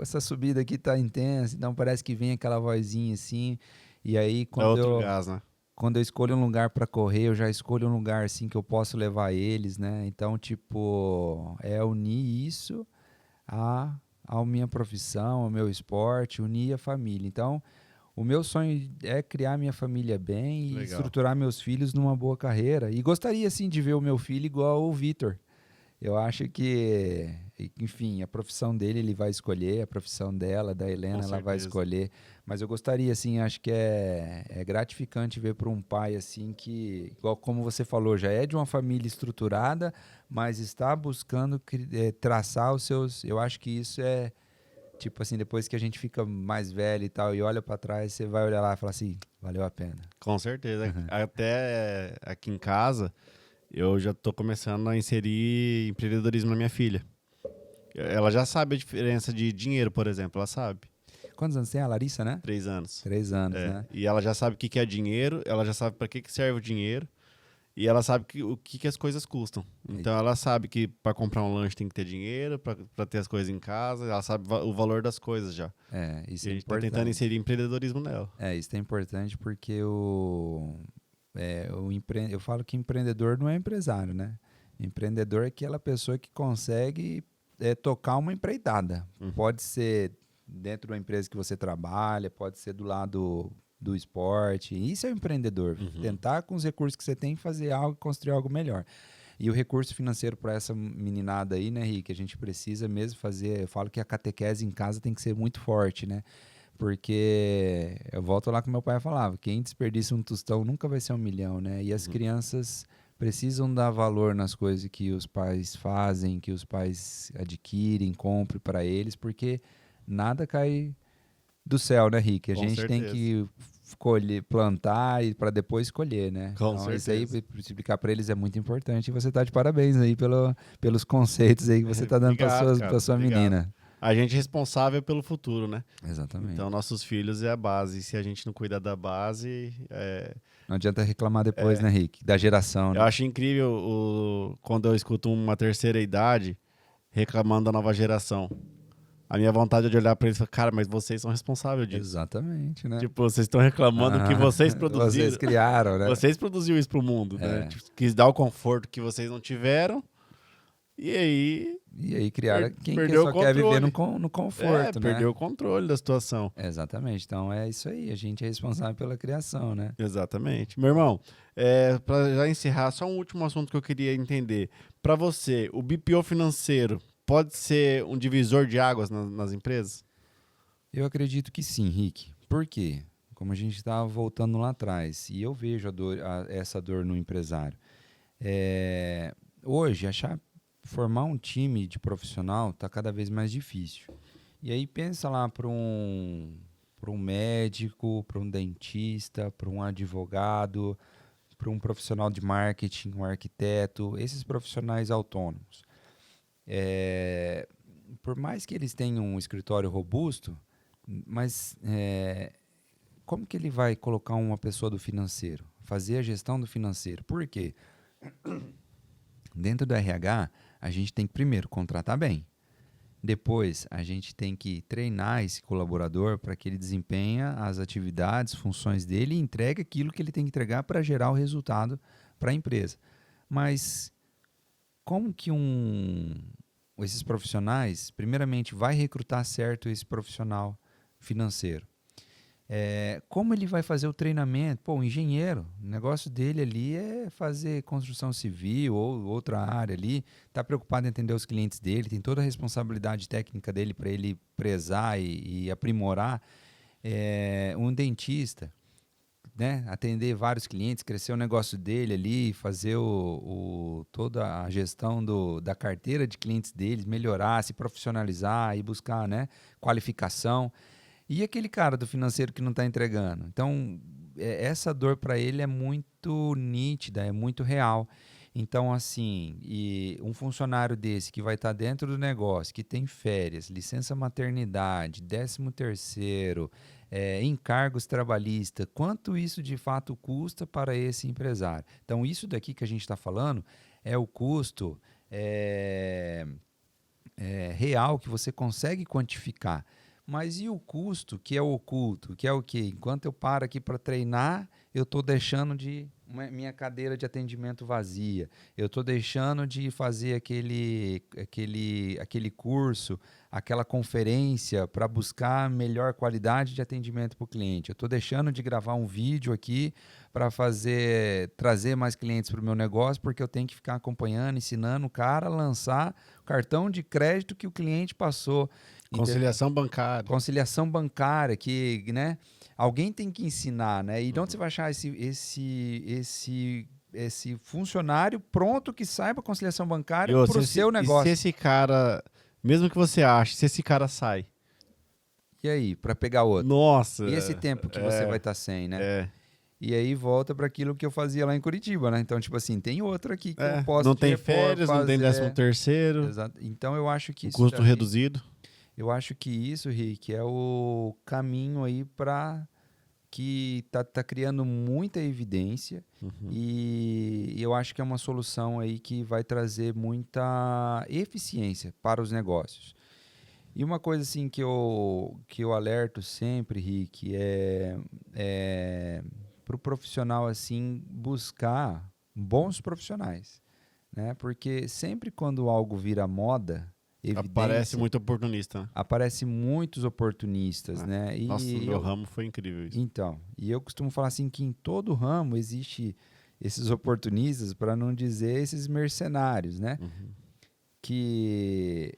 essa subida aqui tá intensa, então parece que vem aquela vozinha assim. E aí, É outro gás, né? quando eu escolho um lugar para correr, eu já escolho um lugar assim que eu posso levar eles, né? Então, tipo, é unir isso à minha profissão, ao meu esporte, unir a família. Então, o meu sonho é criar minha família bem e Legal. estruturar meus filhos numa boa carreira. E gostaria, sim, de ver o meu filho igual o Vitor. Eu acho que, enfim, a profissão dele ele vai escolher, a profissão dela, da Helena, Com ela vai certeza. escolher. Mas eu gostaria, assim, acho que é gratificante ver para um pai, assim, que, igual como você falou, já é de uma família estruturada, mas está buscando traçar os seus... Eu acho que isso é, tipo assim, depois que a gente fica mais velho e tal, e olha para trás, você vai olhar lá e falar assim, valeu a pena. Com certeza. Até aqui em casa, eu já tô começando a inserir empreendedorismo na minha filha. Ela já sabe a diferença de dinheiro, por exemplo. Ela sabe. Quantos anos tem a Larissa, né? 3 anos. 3 anos, É. né? E ela já sabe o que é dinheiro, ela já sabe para que serve o dinheiro. E ela sabe o que as coisas custam. Então ela sabe que para comprar um lanche tem que ter dinheiro, para ter as coisas em casa, ela sabe o valor das coisas já. Isso E é a gente tá importante. tentando inserir empreendedorismo nela. Isso é importante porque eu falo que empreendedor não é empresário, né? Empreendedor é aquela pessoa que consegue tocar uma empreitada. Pode ser dentro da empresa que você trabalha, pode ser do lado do esporte. Isso é o empreendedor. Tentar, com os recursos que você tem, fazer algo, construir algo melhor. E o recurso financeiro para essa meninada aí, né, Rick? A gente precisa mesmo fazer... Eu falo que a catequese em casa tem que ser muito forte, né? Porque eu volto lá que meu pai falava, quem desperdiça um tostão nunca vai ser 1 milhão, né? E as crianças precisam dar valor nas coisas que os pais fazem, que os pais adquirem, comprem para eles, porque nada cai do céu, né, Rick? A Com gente tem certeza. que plantar e para depois colher, né? Com Então, isso certeza. aí, explicar para eles é muito importante. E você tá de parabéns aí pelos conceitos aí que você tá dando para Obrigado, cara. sua Obrigado. menina. A gente é responsável pelo futuro, né? Exatamente. Então, nossos filhos é a base. E se a gente não cuidar da base... Não adianta reclamar depois, né, Rick? Da geração, né? Eu acho incrível quando eu escuto uma terceira idade reclamando da nova geração. A minha vontade é de olhar pra eles e falar, cara, mas vocês são responsáveis disso. Exatamente, né? Tipo, vocês estão reclamando que vocês produziram. Vocês criaram, né? Vocês produziram isso pro mundo, né? Tipo, quis dar o conforto que vocês não tiveram. E aí criaram quem perdeu só o quer viver controle. no conforto, né? Perdeu o controle da situação. Exatamente. Então é isso aí. A gente é responsável pela criação, né? Exatamente. Meu irmão, para já encerrar, só um último assunto que eu queria entender. Para você, o BPO financeiro pode ser um divisor de águas nas empresas? Eu acredito que sim, Rick. Por quê? Como a gente estava voltando lá atrás, e eu vejo essa dor no empresário. Hoje, formar um time de profissional está cada vez mais difícil. E aí pensa lá para um médico, para um dentista, para um advogado, para um profissional de marketing, um arquiteto, esses profissionais autônomos. Por mais que eles tenham um escritório robusto, mas como que ele vai colocar uma pessoa do financeiro? Fazer a gestão do financeiro. Por quê? Dentro do RH, a gente tem que primeiro contratar bem. Depois, a gente tem que treinar esse colaborador para que ele desempenhe as atividades, funções dele e entregue aquilo que ele tem que entregar para gerar o resultado para a empresa. Mas como que esses profissionais, primeiramente, vai recrutar certo esse profissional financeiro? Como ele vai fazer o treinamento? Pô, o engenheiro, o negócio dele ali é fazer construção civil ou outra área ali, está preocupado em atender os clientes dele, tem toda a responsabilidade técnica dele para ele prezar e aprimorar. Um dentista, né? Atender vários clientes, crescer o negócio dele ali, fazer toda a gestão da carteira de clientes deles, melhorar, se profissionalizar e buscar, né, qualificação. E aquele cara do financeiro que não está entregando? Então, essa dor para ele é muito muito nítida, é muito real. Então, assim, e um funcionário desse que vai estar dentro do negócio, que tem férias, licença maternidade, 13º, encargos trabalhistas, quanto isso de fato custa para esse empresário? Então, isso daqui que a gente está falando é o custo real que você consegue quantificar. Mas e o custo que é oculto, que é o quê? Enquanto eu paro aqui para treinar, eu estou deixando minha cadeira de atendimento vazia, eu estou deixando de fazer aquele curso, aquela conferência para buscar melhor qualidade de atendimento para o cliente, eu estou deixando de gravar um vídeo aqui para trazer mais clientes para o meu negócio, porque eu tenho que ficar acompanhando, ensinando o cara a lançar o cartão de crédito que o cliente passou. Conciliação bancária. Conciliação bancária, que, né, alguém tem que ensinar, né? E de onde você vai achar esse funcionário pronto que saiba conciliação bancária para o seu negócio? E se esse cara, mesmo que você ache, se esse cara sai? E aí, para pegar outro? Nossa! E esse tempo que você vai estar sem, né? É. E aí volta para aquilo que eu fazia lá em Curitiba, né? Então, tipo assim, tem outro aqui que eu posso não tem férias, não tem 13º. Exato. Então, eu acho que custo reduzido. Eu acho que isso, Rick, é o caminho aí para que tá criando muita evidência e eu acho que é uma solução aí que vai trazer muita eficiência para os negócios. E uma coisa assim que eu alerto sempre, Rick, para o profissional assim buscar bons profissionais, né? Porque sempre quando algo vira moda, aparece muito oportunista, né? Aparece muitos oportunistas, né? E nossa, no meu ramo foi incrível isso. Então, e eu costumo falar assim que em todo ramo existe esses oportunistas, para não dizer esses mercenários, né? Que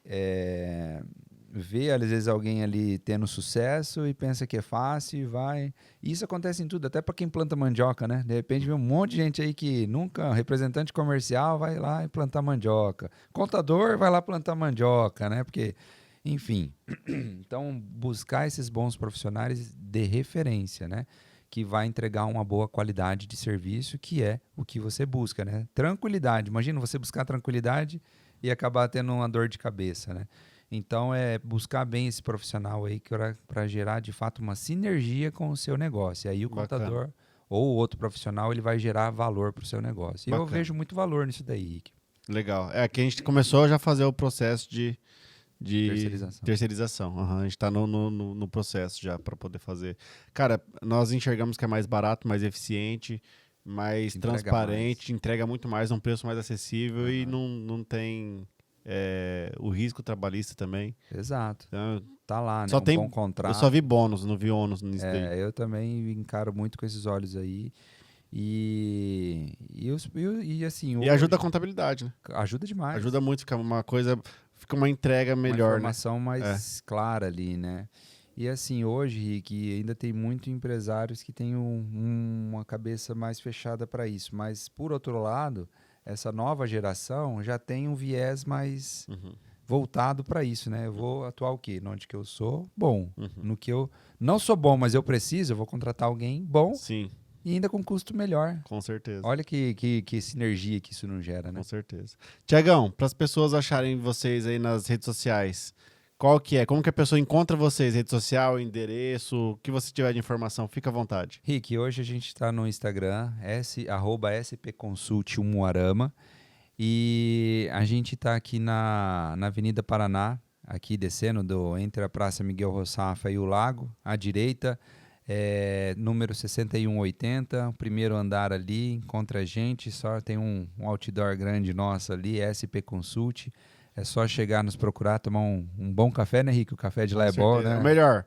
vê, às vezes, alguém ali tendo sucesso e pensa que é fácil e vai. E isso acontece em tudo, até para quem planta mandioca, né? De repente vê um monte de gente aí que nunca, representante comercial, vai lá e plantar mandioca. Contador vai lá plantar mandioca, né? Porque, enfim. Então, buscar esses bons profissionais de referência, né? Que vai entregar uma boa qualidade de serviço, que é o que você busca, né? Tranquilidade. Imagina você buscar tranquilidade e acabar tendo uma dor de cabeça, né? Então, é buscar bem esse profissional aí para gerar, de fato, uma sinergia com o seu negócio. E aí o contador ou o outro profissional, ele vai gerar valor para o seu negócio. E eu vejo muito valor nisso daí, Rick. Legal. Aqui a gente começou já a fazer o processo de terceirização. A gente está no processo já para poder fazer. Cara, nós enxergamos que é mais barato, mais eficiente, mais transparente, entrega muito mais, um preço mais acessível e não tem... o risco trabalhista também. Exato. Então, tá lá, né? Só tem, bom contrato. Eu só vi bônus, não vi ônus nisso daí. Eu também encaro muito com esses olhos aí. E assim... E ajuda a contabilidade, né? Ajuda demais. Ajuda muito, fica uma entrega melhor, uma informação mais clara ali, né? E assim, hoje, Rick, ainda tem muito empresários que têm uma cabeça mais fechada para isso. Mas, por outro lado... essa nova geração já tem um viés mais voltado para isso, né? Eu vou atuar o quê? Onde que eu sou bom. No que eu não sou bom, mas eu preciso, eu vou contratar alguém bom. Sim. E ainda com custo melhor. Com certeza. Olha que sinergia que isso não gera, né? Com certeza. Tiagão, para as pessoas acharem vocês aí nas redes sociais, qual que é? Como que a pessoa encontra vocês? Rede social, endereço, o que você tiver de informação, fica à vontade. Rick, hoje a gente está no Instagram, @spconsult Umuarama, e a gente está aqui na Avenida Paraná, aqui descendo entre a Praça Miguel Rossafa e o Lago, à direita, número 6180, o primeiro andar ali, encontra a gente, só tem um outdoor grande nosso ali, SP Consult. É só chegar, nos procurar, tomar um bom café, né, Rick? O café de lá é bom, né? É o melhor.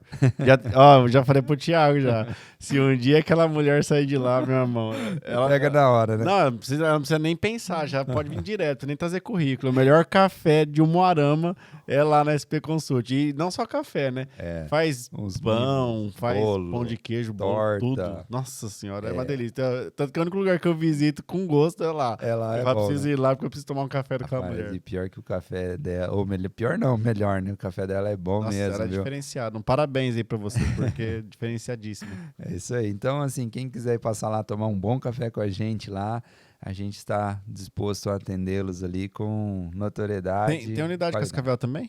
Já falei pro Thiago já. Se um dia aquela mulher sair de lá, meu irmão... Ela pega da hora, né? Não precisa nem pensar, já pode vir direto, nem trazer currículo. O melhor café de Umuarama é lá na SP Consult. E não só café, né? Faz pão, faz bolo, pão de queijo, torta. bolo, tudo. Nossa senhora, é uma delícia. Tanto que o único lugar que eu visito com gosto é lá. É lá, eu preciso ir lá porque eu preciso tomar um café com a mulher. E pior que o café café dela, ou melhor, pior não, melhor, né? O café dela é bom Nossa, mesmo, era viu? diferenciado. Um parabéns aí pra você, porque é diferenciadíssimo. É isso aí. Então, assim, quem quiser ir passar lá tomar um bom café com a gente lá, a gente está disposto a atendê-los ali com notoriedade. Tem unidade qualidade. Cascavel também?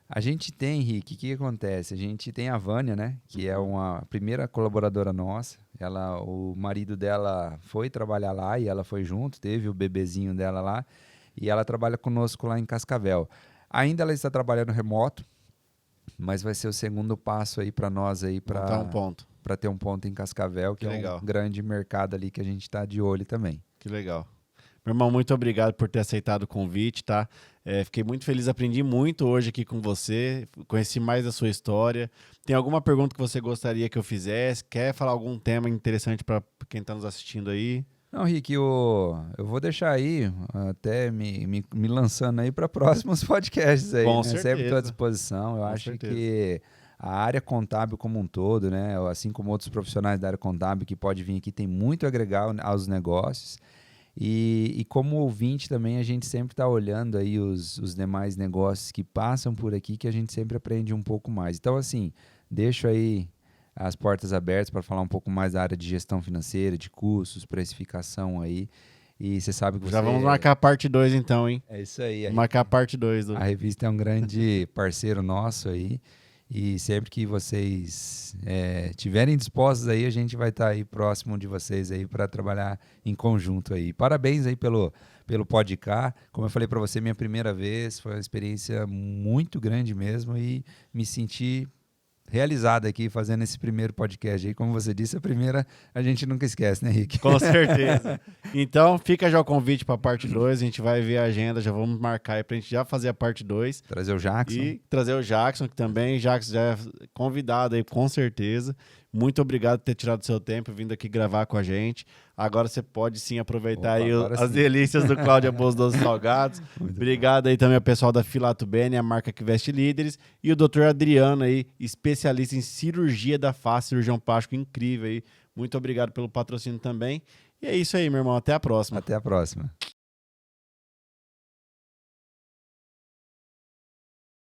A gente tem, Henrique, o que acontece? A gente tem a Vânia, né? Que é uma primeira colaboradora nossa. O marido dela foi trabalhar lá e ela foi junto, teve o bebezinho dela lá. E ela trabalha conosco lá em Cascavel. Ainda ela está trabalhando remoto, mas vai ser o segundo passo aí para nós aí Montar um ponto. para ter um ponto em Cascavel, que é legal. um grande mercado ali que a gente está de olho também. Que legal. Meu irmão, muito obrigado por ter aceitado o convite, tá? Fiquei muito feliz, aprendi muito hoje aqui com você, conheci mais da sua história. Tem alguma pergunta que você gostaria que eu fizesse? Quer falar algum tema interessante para quem está nos assistindo aí? Não, Rick, eu vou deixar aí, até me lançando aí para próximos podcasts aí, Com né? certeza. Sempre estou à disposição. Eu Com acho certeza. que a área contábil como um todo, né? Assim como outros profissionais da área contábil que pode vir aqui, tem muito a agregar aos negócios. E como ouvinte também, a gente sempre está olhando aí os demais negócios que passam por aqui, que a gente sempre aprende um pouco mais. Então, assim, deixo aí as portas abertas para falar um pouco mais da área de gestão financeira, de custos, precificação aí. E você sabe que Já vamos marcar a parte 2 então, hein? É isso aí. Vamos marcar a parte 2. A revista é um grande parceiro nosso aí. E sempre que vocês tiverem dispostos aí, a gente vai estar aí próximo de vocês aí para trabalhar em conjunto aí. Parabéns aí pelo Podcast. Como eu falei para você, minha primeira vez, foi uma experiência muito grande mesmo e me senti realizado aqui fazendo esse primeiro podcast aí. Como você disse, a primeira a gente nunca esquece, né, Rick? Com certeza. Então, fica já o convite para a parte 2. A gente vai ver a agenda, já vamos marcar aí para a gente já fazer a parte 2. Trazer o Jackson. E trazer o Jackson, que também, Jackson já é convidado aí, com certeza. Muito obrigado por ter tirado seu tempo, vindo aqui gravar com a gente. Agora você pode sim aproveitar aí as delícias do Cláudia Boas Doces Salgados. Obrigado aí também ao pessoal da Filato Bene, a marca que veste líderes. E o Dr. Adriano aí, especialista em cirurgia da face, cirurgião plástico incrível aí. Muito obrigado pelo patrocínio também. E é isso aí, meu irmão. Até a próxima. Até a próxima.